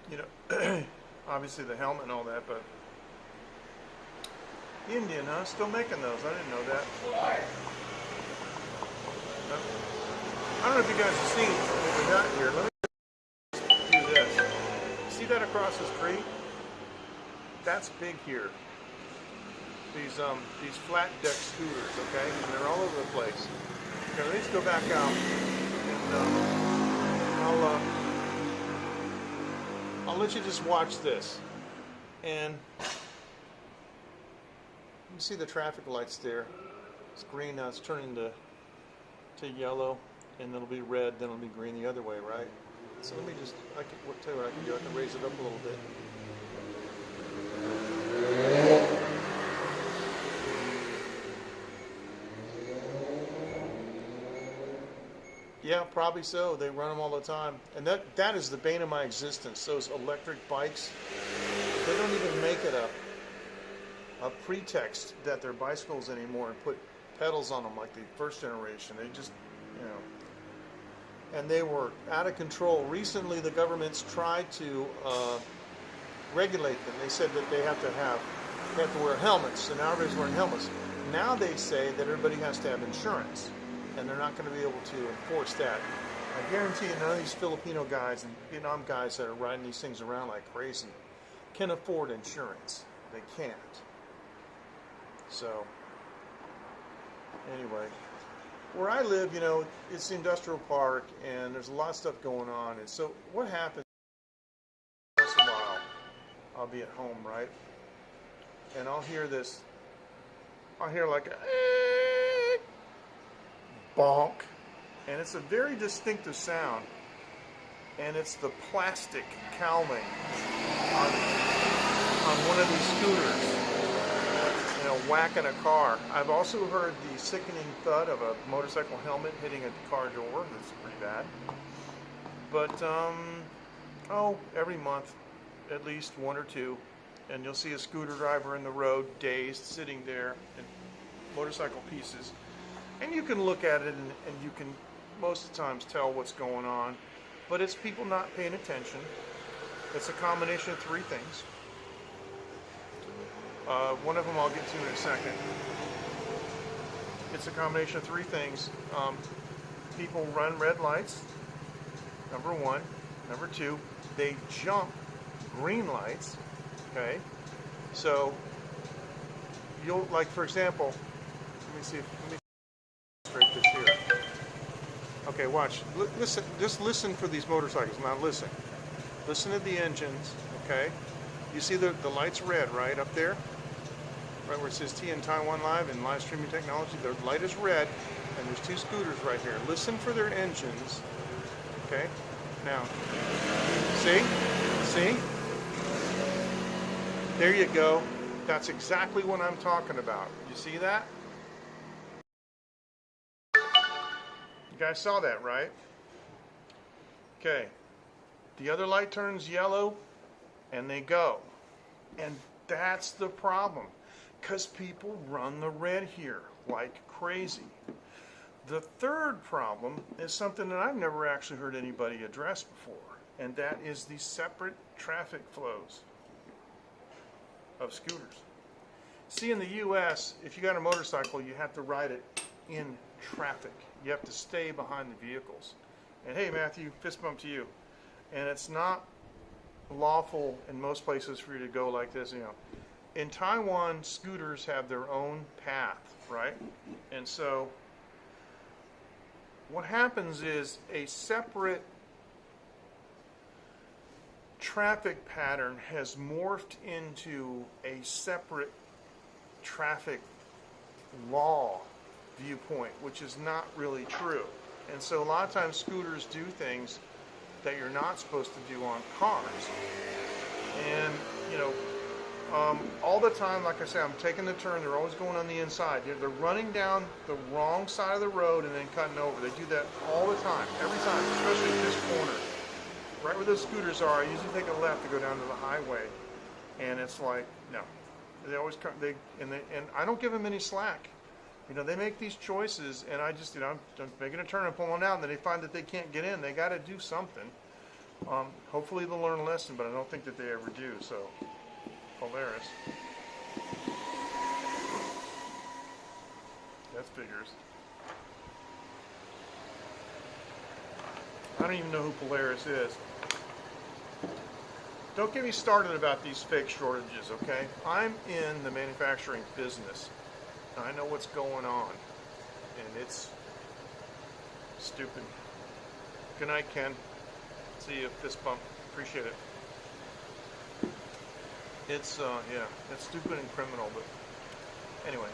you know, obviously the helmet and all that, but Indian, huh? Still making those. I didn't know that. I don't know if you guys have seen what we got here. Let me do this. See that across the street? That's big here. These flat deck scooters, okay? And they're all over the place. Okay, let's go back out, and I'll let you just watch this. And you see the traffic lights there. It's green now. It's turning to yellow, and it'll be red. Then it'll be green the other way, right? So let me just. Tell you what I can do. I can raise it up a little bit. Yeah, probably so. They run them all the time. And that is the bane of my existence. Those electric bikes, they don't even make it a pretext that they're bicycles anymore and put pedals on them like the first generation. They just, you know, and they were out of control. Recently, the government's tried to regulate them. They said that they have to wear helmets, and now everybody's wearing helmets. Now they say that everybody has to have insurance. And they're not going to be able to enforce that. I guarantee you none of these Filipino guys and Vietnam guys that are riding these things around like crazy can afford insurance. They can't. So, anyway, where I live, you know, it's the industrial park, and there's a lot of stuff going on. And so what happens once in a while, I'll be at home, right? And I'll hear this, I'll hear like a bonk, and it's a very distinctive sound, and it's the plastic cowling on one of these scooters, you know, whacking a car. I've also heard the sickening thud of a motorcycle helmet hitting a car door. That's pretty bad. But every month at least one or two, and you'll see a scooter driver in the road, dazed, sitting there in motorcycle pieces. And you can look at it and you can most of the times tell what's going on, but it's people not paying attention. It's a combination of three things. One of them I'll get to in a second. It's a combination of three things. People run red lights, number one. Number two, they jump green lights, okay? So, you'll, like for example, let me straight this here. Okay, watch. Listen, just listen for these motorcycles. Now listen. Listen to the engines, okay? You see the light's red, right, up there? Right where it says T in Taiwan Live and live streaming technology. The light is red, and there's two scooters right here. Listen for their engines, okay? Now, see? See? There you go. That's exactly what I'm talking about. You see that? You guys saw that, right? Okay. The other light turns yellow, and they go. And that's the problem, because people run the red here like crazy. The third problem is something that I've never actually heard anybody address before, and that is the separate traffic flows of scooters. See, in the U.S., if you got a motorcycle, you have to ride it in traffic. You have to stay behind the vehicles. And hey, Matthew, fist bump to you. And it's not lawful in most places for you to go like this, you know. In Taiwan, scooters have their own path, right? And so what happens is a separate traffic pattern has morphed into a separate traffic law viewpoint, which is not really true. And so a lot of times scooters do things that you're not supposed to do on cars. And, you know, all the time, like I say, I'm taking the turn. They're always going on the inside. They're running down the wrong side of the road and then cutting over. They do that all the time, every time, especially at this corner. Right where those scooters are, I usually take a left to go down to the highway. And it's like, no. They always come, and I don't give them any slack. You know, they make these choices, and I just, you know, I'm making a turn and pulling out, and then they find that they can't get in. They got to do something. Hopefully they'll learn a lesson, but I don't think that they ever do. So, Polaris. That's figures. I don't even know who Polaris is. Don't get me started about these fake shortages, okay? I'm in the manufacturing business. I know what's going on, and it's stupid. Good night, Ken. See you. Fist bump. Appreciate it. It's, yeah, it's stupid and criminal, but anyway.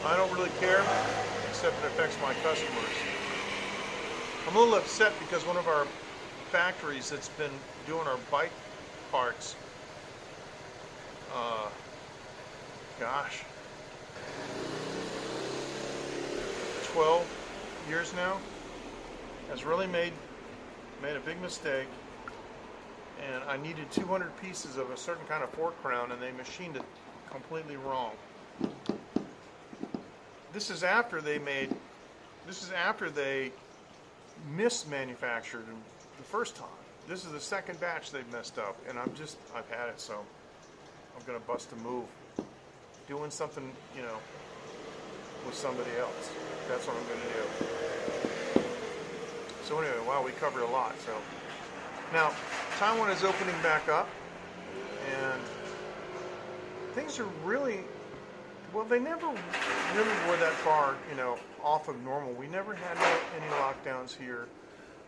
I don't really care, except it affects my customers. I'm a little upset because one of our factories that's been doing our bike parts, gosh, 12 years now, has really made a big mistake, and I needed 200 pieces of a certain kind of fork crown, and they machined it completely wrong. This is after they mismanufactured the first time. This is the second batch they've messed up, and I've had it, so I'm gonna bust a move. Doing something, you know, with somebody else. That's what I'm gonna do. So anyway, wow, we covered a lot. So now, Taiwan is opening back up, and things are really, well, they never really were that far, you know, off of normal. We never had any lockdowns here.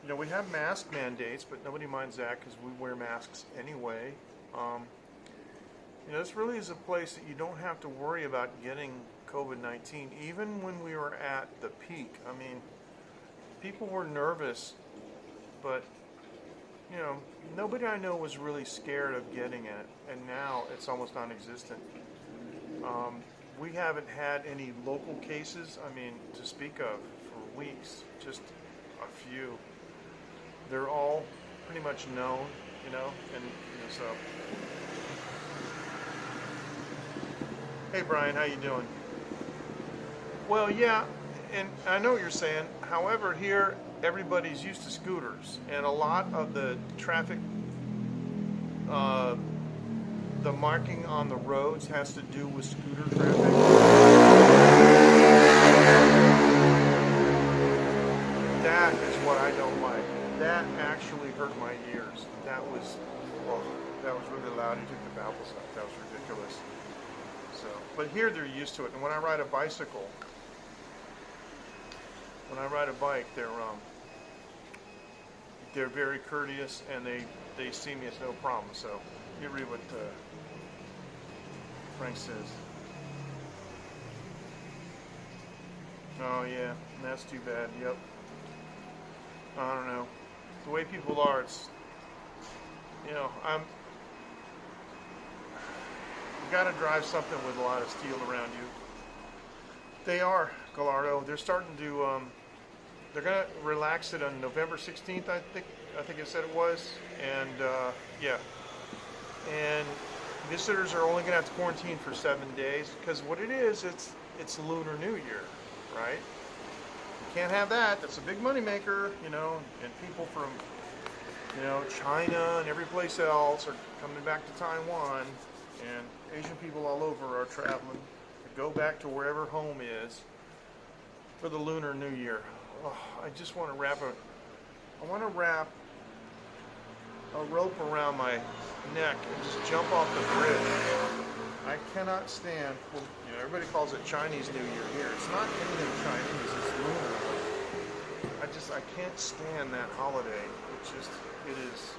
You know, we have mask mandates, but nobody minds that because we wear masks anyway. You know, this really is a place that you don't have to worry about getting COVID-19, even when we were at the peak. I mean, people were nervous, but, you know, nobody I know was really scared of getting it, and now it's almost non-existent. We haven't had any local cases, I mean, to speak of for weeks, just a few. They're all pretty much known, you know, and you know, so. Hey Brian, how you doing? Well, yeah, and I know what you're saying. However, here everybody's used to scooters, and a lot of the traffic, the marking on the roads has to do with scooter traffic. That is what I don't like. That actually hurt my ears. That was really loud. He took the baffles out. That was ridiculous. So, but here they're used to it. And when I ride a bicycle, they're very courteous, and they see me as no problem. So, you read what Frank says. Oh yeah, that's too bad. Yep. I don't know. The way people are, it's, you know, you got to drive something with a lot of steel around you. They are, Gallardo. They're starting to, they're going to relax it on November 16th, I think it said it was. And, yeah. And visitors are only going to have to quarantine for 7 days, because what it is, it's Lunar New Year, right? You can't have that. That's a big moneymaker, you know, and people from, you know, China and every place else are coming back to Taiwan, and Asian people all over are traveling to go back to wherever home is for the Lunar New Year. Oh, I just want to wrap a rope around my neck and just jump off the bridge. I cannot stand, well, you know, everybody calls it Chinese New Year here. It's not anything Chinese, it's lunar. I can't stand that holiday. It is.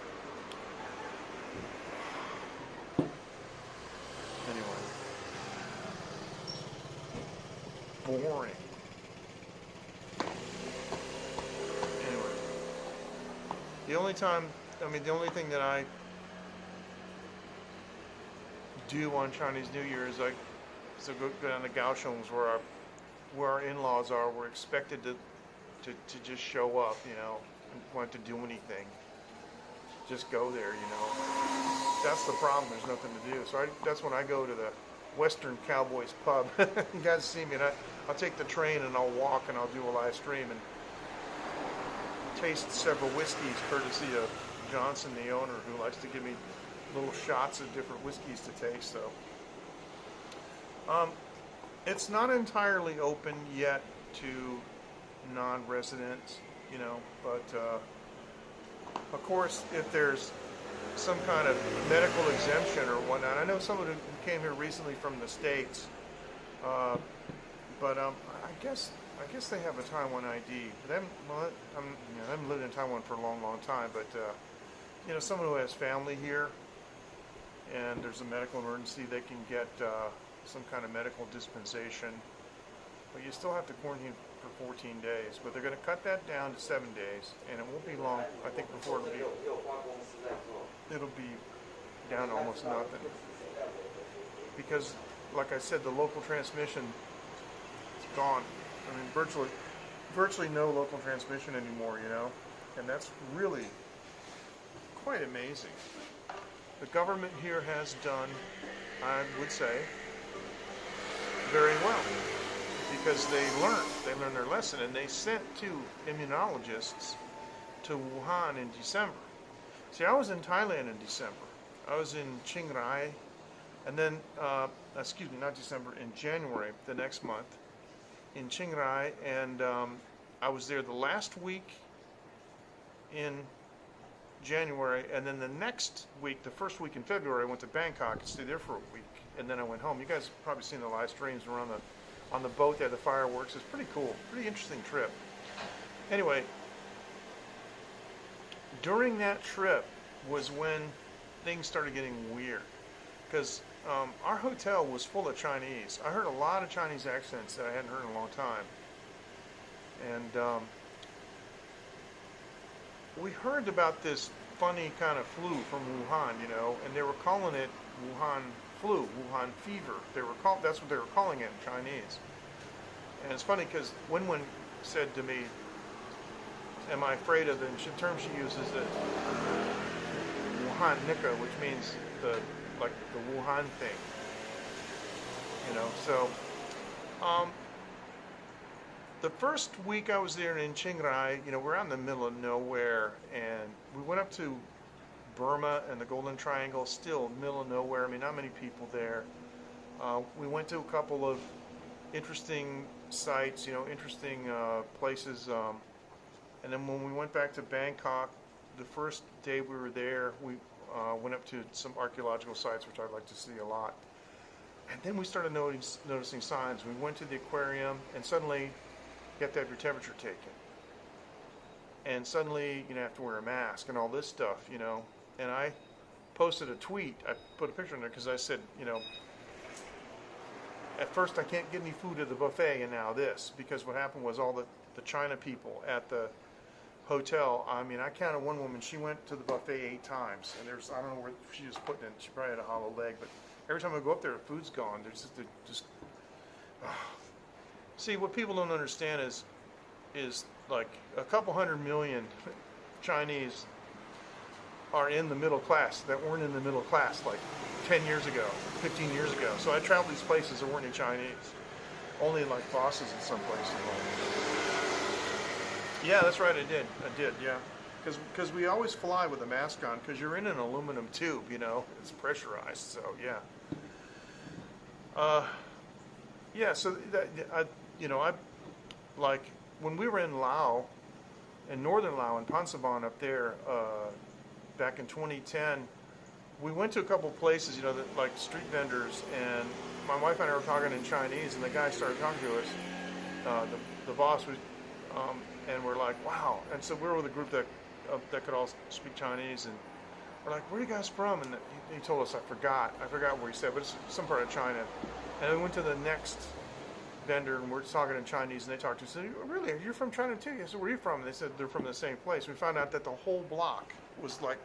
Anyway. Boring. Anyway. The only thing that I do on Chinese New Year is go down to Kaohsiung's where our in-laws are. We're expected to just show up, you know, and want to do anything. Just go there, you know. That's the problem. There's nothing to do. So that's when I go to the Western Cowboys pub. You guys see me, and I'll take the train and I'll walk and I'll do a live stream and taste several whiskeys, courtesy of Johnson, the owner, who likes to give me little shots of different whiskeys to taste. So it's not entirely open yet to non-residents, you know, but of course, if there's some kind of medical exemption or whatnot, I know someone who came here recently from the States, but I guess they have a Taiwan ID. They haven't lived in Taiwan for a long, long time, but you know, someone who has family here and there's a medical emergency, they can get some kind of medical dispensation, but you still have to quarantine for 14 days. But they're going to cut that down to 7 days, and it won't be long, I think, before it'll be down to almost nothing. Because, like I said, the local transmission is gone. I mean, virtually no local transmission anymore, you know, and that's really quite amazing. The government here has done, I would say, very well, because they learned their lesson, and they sent 2 immunologists to Wuhan in December. See, I was in Thailand in December. I was in Chiang Rai, and then, not December, in January, the next month, in Chiang Rai, and I was there the last week in January, and then the next week, the first week in February, I went to Bangkok and stayed there for a week, and then I went home. You guys have probably seen the live streams. We're on the boat there, the fireworks. It's pretty cool, pretty interesting trip. Anyway, during that trip was when things started getting weird, because our hotel was full of Chinese. I heard a lot of Chinese accents that I hadn't heard in a long time, and we heard about this funny kind of flu from Wuhan, you know, and they were calling it Wuhan flu, Wuhan fever. That's what they were calling it in Chinese. And it's funny because Wen said to me, am I afraid of the term she uses, that Wuhan Nika, which means the Wuhan thing, you know. So the first week I was there in Chiang Rai, you know, we're out in the middle of nowhere, and we went up to Burma and the Golden Triangle, still middle of nowhere. I mean, not many people there. We went to a couple of interesting sites, you know, interesting places. And then when we went back to Bangkok, the first day we were there, we went up to some archaeological sites, which I'd like to see a lot. And then we started noticing signs. We went to the aquarium, and suddenly you have to have your temperature taken. And suddenly, you know, you have to wear a mask and all this stuff, you know. And I posted a tweet. I put a picture in there because I said, you know, at first I can't get any food at the buffet, and now this. Because what happened was all the China people at the hotel, I mean, I counted one woman, she went to the buffet 8 times. And I don't know where she was putting it. She probably had a hollow leg. But every time I go up there, the food's gone. They're just See, what people don't understand is like a couple 100 million Chinese are in the middle class that weren't in the middle class like 10 years ago, 15 years ago. So I traveled these places, there weren't any Chinese, only like bosses in some places. Yeah, that's right, I did, yeah. Because we always fly with a mask on, because you're in an aluminum tube, you know, it's pressurized, so yeah. Yeah, so like when we were in Laos, in northern Laos, in Pansaban up there, back in 2010, we went to a couple places, you know, that, like street vendors, and my wife and I were talking in Chinese, and the guy started talking to us, the boss was, and we're like, wow. And so we were with a group that could all speak Chinese, and we're like, where are you guys from? And he told us, I forgot where he said, but it's some part of China. And we went to the next vendor, and we're talking in Chinese, and they talked to us. Said, really, you're from China too? I said, where are you from? And they said they're from the same place. We found out that the whole block was like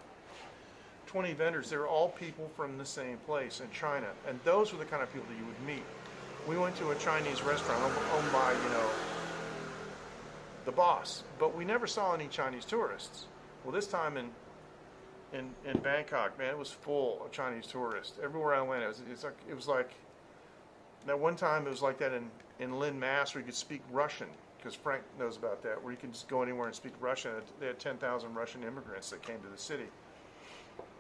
20 vendors. They were all people from the same place in China, and those were the kind of people that you would meet. We went to a Chinese restaurant owned by, the boss, but we never saw any Chinese tourists. Well, this time in Bangkok, man, it was full of Chinese tourists. Everywhere I went, it was like that one time. It was like that in Lynn, Mass, where you could speak Russian, because Frank knows about that, where you can just go anywhere and speak Russian. They had 10,000 Russian immigrants that came to the city,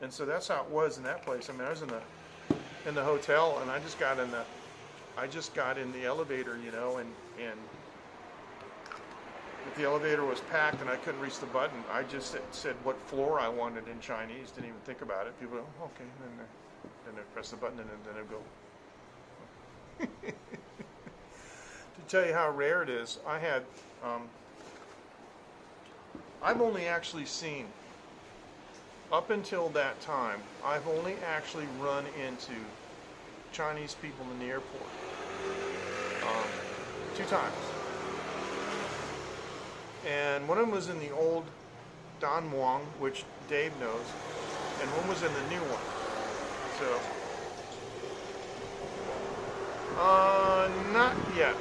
and so that's how it was in that place. I mean, I was in the hotel, and I just got in the elevator, and if the elevator was packed and I couldn't reach the button, I just said what floor I wanted in Chinese. Didn't even think about it. People go, oh, okay, and then they press the button, and then they go. To tell you how rare it is, I've only actually seen, up until that time, I've only actually run into Chinese people in the airport 2 times. And one of them was in the old Dan Muang, which Dave knows, and one was in the new one. So, not yet.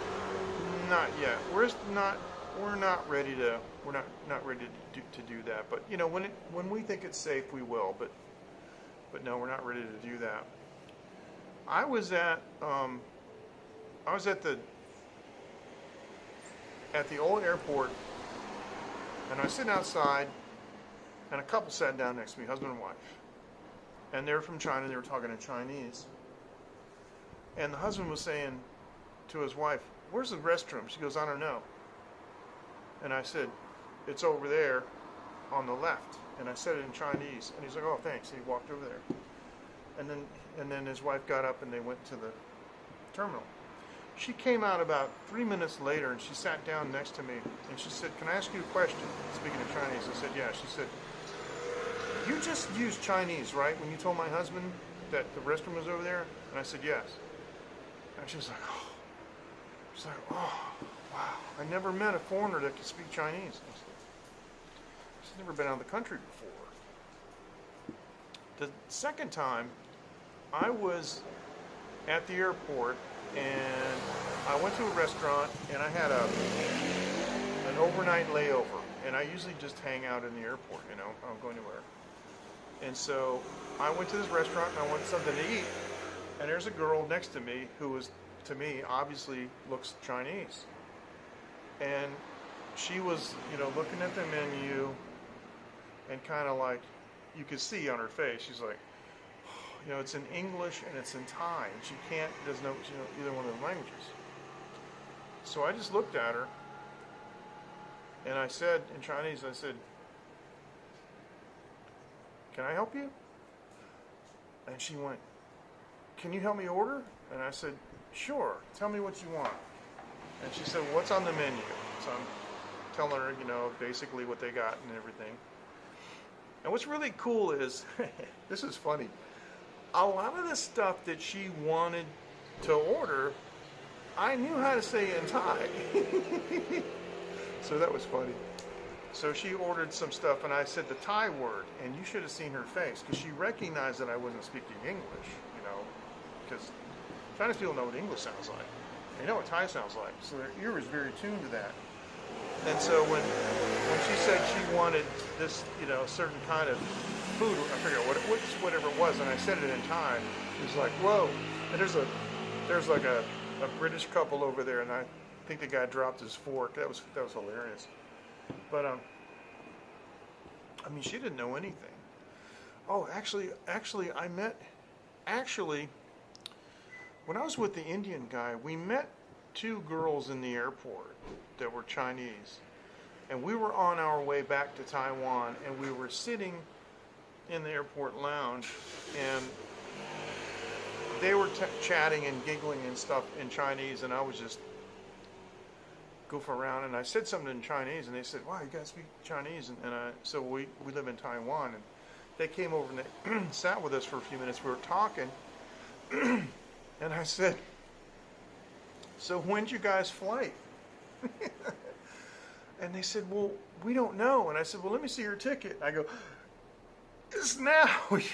We're not ready to do that. But when we think it's safe, we will. But no, we're not ready to do that. I was at the old airport, and I was sitting outside, and a couple sat down next to me, husband and wife, and they're from China. They were talking in Chinese, and the husband was saying to his wife, "Where's the restroom?" She goes, "I don't know." And I said, "It's over there on the left." And I said it in Chinese, and he's like, "Oh, thanks." And he walked over there, and then his wife got up and they went to the terminal. She came out about 3 minutes later, and she sat down next to me, and she said, "Can I ask you a question?" Speaking of Chinese, I said, "Yeah." She said, "You just used Chinese, right, when you told my husband that the restroom was over there?" And I said, "Yes." And she's like, "Oh, wow, I never met a foreigner that could speak Chinese." I said, "She's never been out of the country before." The second time, I was at the airport, and I went to a restaurant, and I had an overnight layover, and I usually just hang out in the airport, I don't go anywhere. And so I went to this restaurant, and I wanted something to eat, and there's a girl next to me who was, to me, obviously looks Chinese, and she was, looking at the menu, and kind of like, you could see on her face, she's like, it's in English and it's in Thai, and she doesn't know, either one of the languages. So I just looked at her, and I said in Chinese, I said, "Can I help you?" And she went, "Can you help me order?" And I said, "Sure, tell me what you want." And she said, "What's on the menu?" So I'm telling her, basically what they got and everything. And what's really cool is, this is funny, a lot of the stuff that she wanted to order, I knew how to say in Thai. So that was funny. So she ordered some stuff, and I said the Thai word, and you should have seen her face, because she recognized that I wasn't speaking English, because Chinese people know what English sounds like. They know what Thai sounds like, so their ear is very tuned to that. And so when she said she wanted this, certain kind of food, I forget whatever it was, and I said it in Thai, it was like, whoa. And there's like a British couple over there, and I think the guy dropped his fork. That was hilarious. But she didn't know anything. Oh, actually, when I was with the Indian guy, we met 2 girls in the airport that were Chinese, and we were on our way back to Taiwan, and we were sitting in the airport lounge, and they were chatting and giggling and stuff in Chinese, and I was just goofing around, and I said something in Chinese, and they said, "Wow, you guys speak Chinese?" So we live in Taiwan, and they came over and they sat with us for a few minutes. We were talking, and I said, "So when's you guys' flight?" And they said, "Well, we don't know." And I said, "Well, let me see your ticket." I go, this now.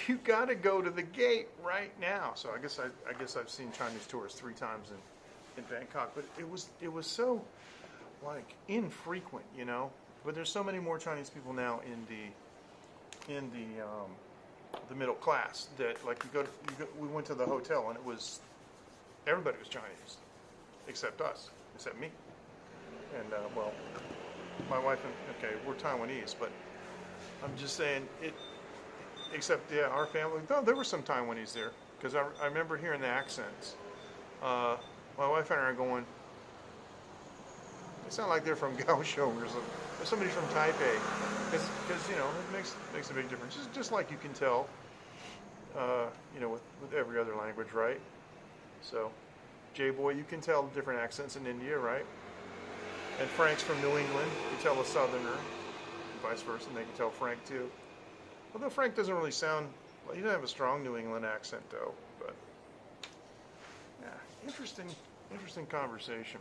You got to go to the gate right now. So I guess I've seen Chinese tourists 3 times in Bangkok, but it was so like infrequent, you know. But there's so many more Chinese people now in the middle class that like we went to the hotel and it was everybody was Chinese except us, except me, and well, my wife and okay, we're Taiwanese, but I'm just saying it. Except yeah, our family. No, there were some Taiwanese there because I remember hearing the accents. My wife and I are going. They sound like they're from Kaohsiung or somebody from Taipei, because you know it makes a big difference. Just like you can tell, you know, with every other language, right? So, J-Boy, you can tell different accents in India, right? And Frank's from New England. You tell a Southerner, and vice versa, and they can tell Frank too. Although Frank doesn't really sound, well, he doesn't have a strong New England accent though. But yeah, interesting conversation.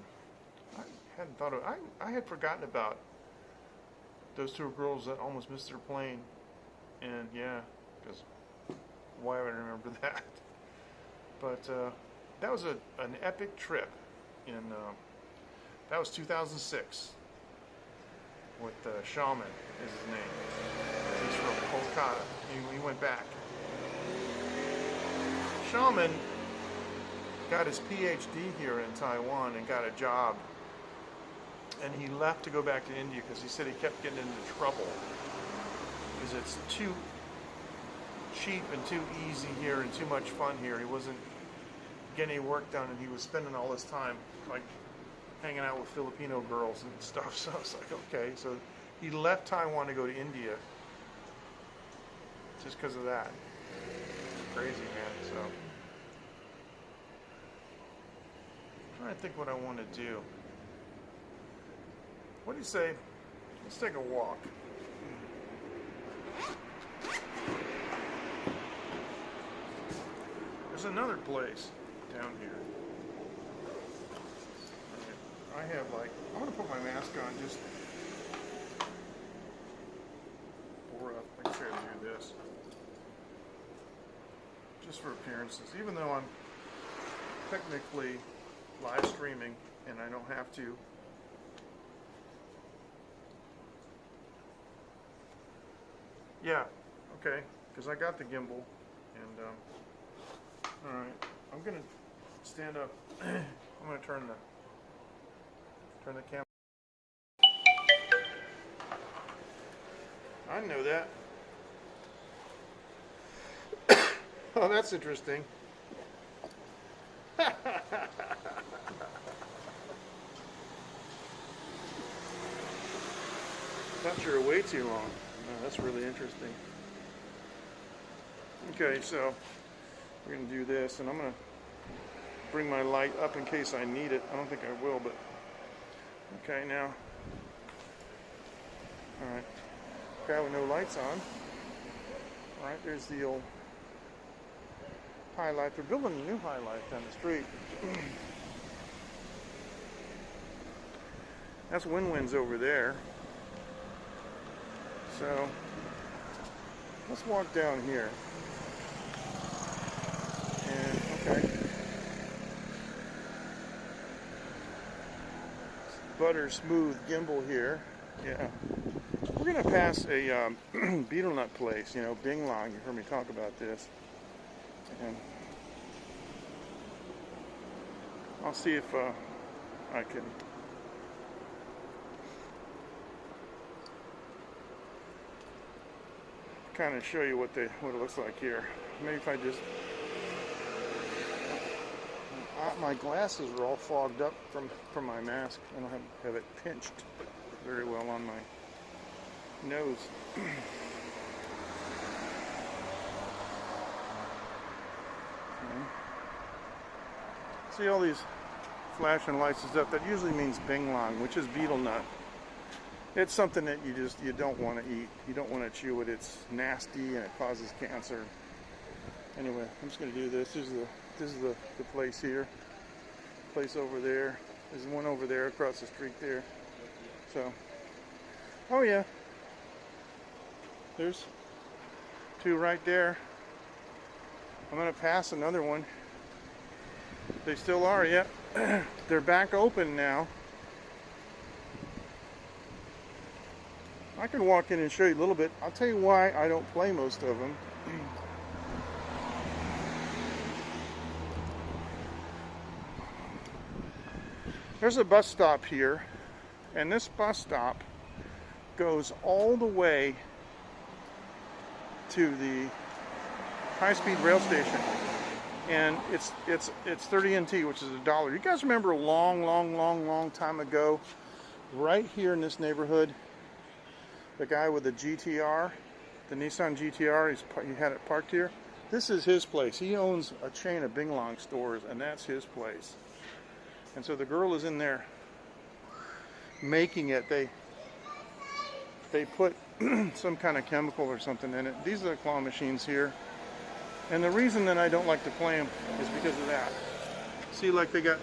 I hadn't thought of. I had forgotten about those 2 girls that almost missed their plane, and yeah, because why would I remember that? But that was an epic trip. That was 2006 with Shaman is his name. He's from Kolkata. He went back. Shaman got his PhD here in Taiwan and got a job. And he left to go back to India because he said he kept getting into trouble because it's too cheap and too easy here and too much fun here. He wasn't getting any work done, and he was spending all his time like hanging out with Filipino girls and stuff. So I was like, okay. So he left Taiwan to go to India just because of that. It's crazy, man. So I'm trying to think what I want to do. What do you say? Let's take a walk. There's another place down here. I have like, I'm going to put my mask on just for, I can try to do this. Just for appearances. Even though I'm technically live streaming and I don't have to. Yeah, okay, because I got the gimbal, and all right, I'm gonna stand up. I'm gonna turn the camera. I know that. Oh, that's interesting. Thought you were way too long. No, that's really interesting. Okay, so we're going to do this, and I'm going to bring my light up in case I need it. I don't think I will, but okay, now. Alright, okay, with no lights on. Alright, there's the old highlight. They're building a new highlight down the street. That's Win-Win's over there. So, let's walk down here. And, okay. Butter smooth gimbal here. Yeah. We're going to pass a beetle nut place, you know, Bing Long. You heard me talk about this. And I'll see if I can kind of show you what it looks like here. Maybe if I just my glasses are all fogged up from my mask. I don't have it pinched very well on my nose. See all these flashing lights and stuff? That usually means binglong, which is beetle nut. It's something that you don't want to eat. You don't want to chew it. It's nasty and it causes cancer. Anyway, I'm just going to do this. This is the place here. Place over there. There's one over there across the street there. So, oh yeah. There's Two right there. I'm going to pass another one. They still are, yeah. They're back open now. I can walk in and show you a little bit. I'll tell you why I don't play most of them. There's a bus stop here, and this bus stop goes all the way to the high-speed rail station, and it's 30 NT, which is $1. You guys remember a long time ago, right here in this neighborhood, the guy with the GTR, the Nissan GTR, he had it parked here. This is his place. He owns a chain of Bing Long stores, and that's his place. And so the girl is in there making it. They put some kind of chemical or something in it. These are the claw machines here. And the reason that I don't like to play them is because of that. See, like they got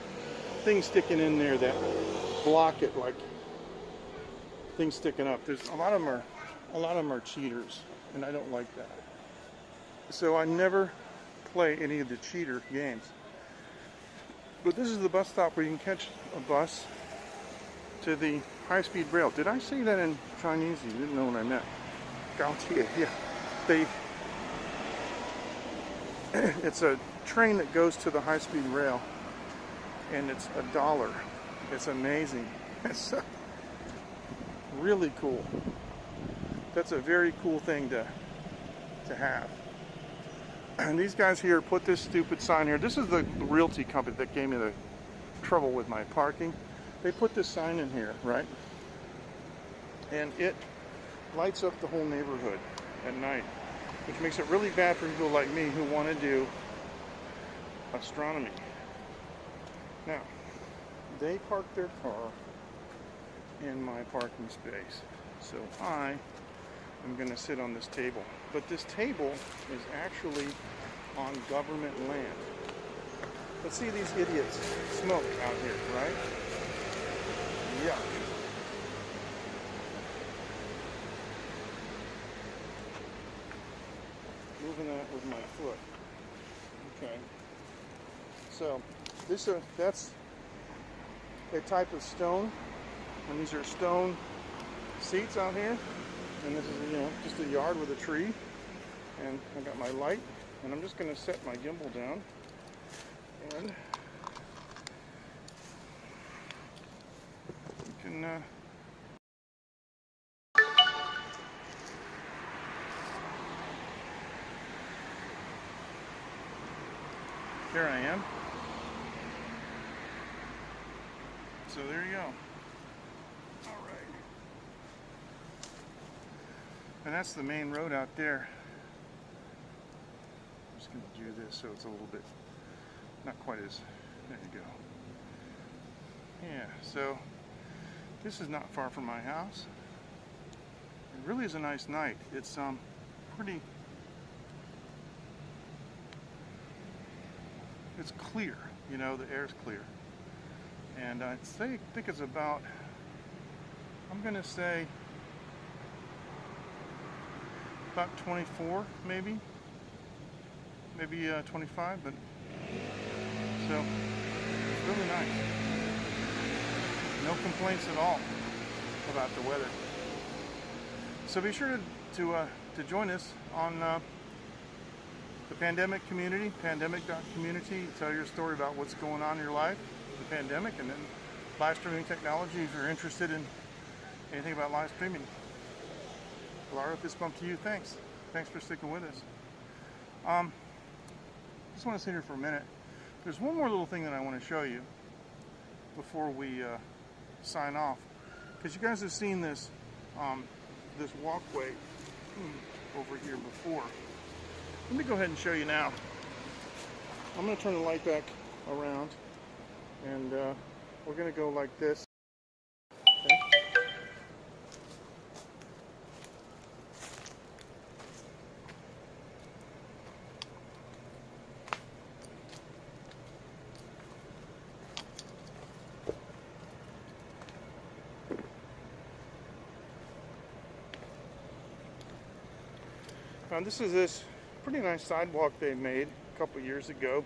things sticking in there that block it, like things sticking up. There's a lot of them are cheaters, and I don't like that. So I never play any of the cheater games. But this is the bus stop where you can catch a bus to the high-speed rail. Did I say that in Chinese? You didn't know what I meant. Gaotie, yeah. It's a train that goes to the high-speed rail, and it's $1. It's amazing. It's really cool. That's a very cool thing to have. And these guys here put this stupid sign here. This is the realty company that gave me the trouble with my parking. They put this sign in here, right? And it lights up the whole neighborhood at night, which makes it really bad for people like me who want to do astronomy. Now, they park their car in my parking space. So I am going to sit on this table. But this table is actually on government land. Let's see these idiots smoke out here, right? Yuck. Moving that with my foot. Okay. So that's a type of stone, and these are stone seats out here. And this is, just a yard with a tree. And I got my light, and I'm just going to set my gimbal down. And you can there I am. So there you go. All right. And that's the main road out there. I'm just going to do this so it's a little bit, not quite as, there you go. Yeah, so this is not far from my house. It really is a nice night. It's pretty, it's clear, the air's clear. And I think it's about, I'm going to say, about 24, maybe 25, but so it's really nice. No complaints at all about the weather. So be sure to join us on the pandemic community, pandemic.community. Tell your story about what's going on in your life, the pandemic, and then live streaming technology if you're interested in anything about live streaming. Laura, if this bumped to you, thanks. Thanks for sticking with us. Just want to sit here for a minute. There's one more little thing that I want to show you before we sign off, because you guys have seen this this walkway over here before. Let me go ahead and show you now. I'm going to turn the light back around, and we're going to go like this. Okay. Now this is this pretty nice sidewalk they made a couple years ago,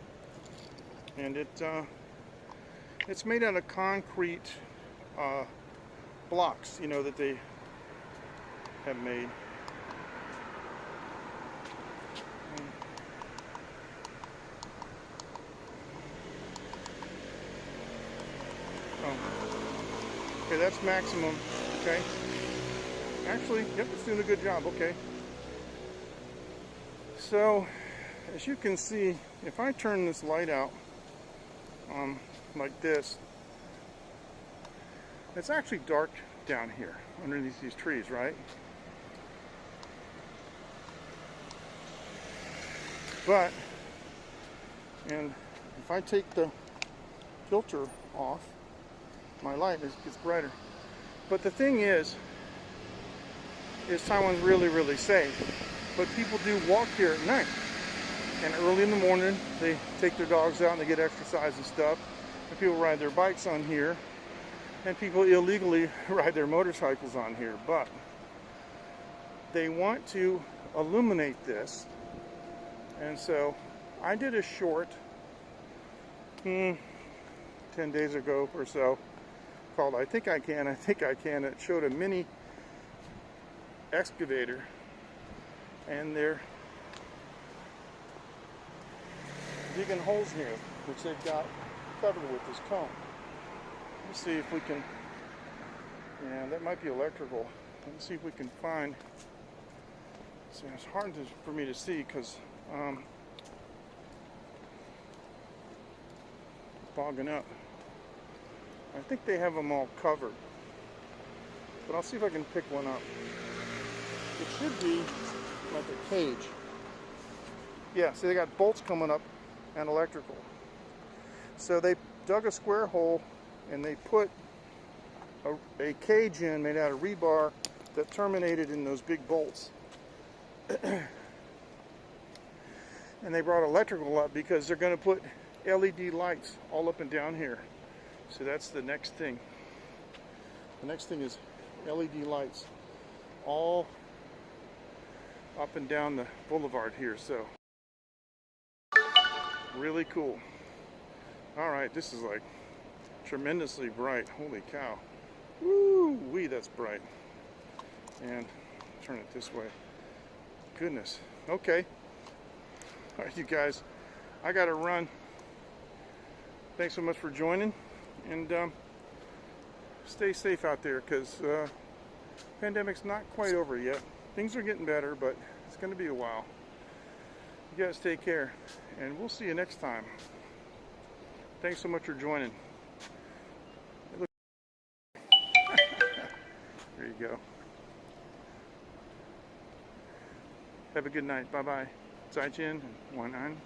and it's made out of concrete blocks, you know, that they have made. Oh. Okay, that's maximum. Okay. Actually, yep, it's doing a good job. Okay. So, as you can see, if I turn this light out like this, it's actually dark down here underneath these trees, right? But, and if I take the filter off, my light gets brighter. But the thing is Taiwan's really, really safe. But people do walk here at night. And early in the morning, they take their dogs out and they get exercise and stuff. And people ride their bikes on here. And people illegally ride their motorcycles on here. But they want to illuminate this. And so I did a short 10 days ago or so called I Think I Can, I Think I Can. It showed a mini excavator, and they're digging holes here, which they've got covered with this cone. Let's see if we can, yeah, that might be electrical. Let's see if we can find, see, it's hard for me to see because fogging up. I think they have them all covered, but I'll see if I can pick one up. It should be like a cage. Yeah, see, they got bolts coming up and electrical. So they dug a square hole and they put a cage in made out of rebar that terminated in those big bolts. And they brought electrical up because they're going to put LED lights all up and down here. So that's the next thing. The next thing is LED lights all up and down the boulevard here. So really cool. All right, this is like tremendously bright. Holy cow. Woo wee, that's bright. And turn it this way. Goodness. Okay. All right, you guys, I gotta run. Thanks so much for joining, and stay safe out there, because pandemic's not quite over yet. Things are getting better, but it's going to be a while. You guys take care, and we'll see you next time. Thanks so much for joining. There you go. Have a good night. Bye-bye. 再见，晚安。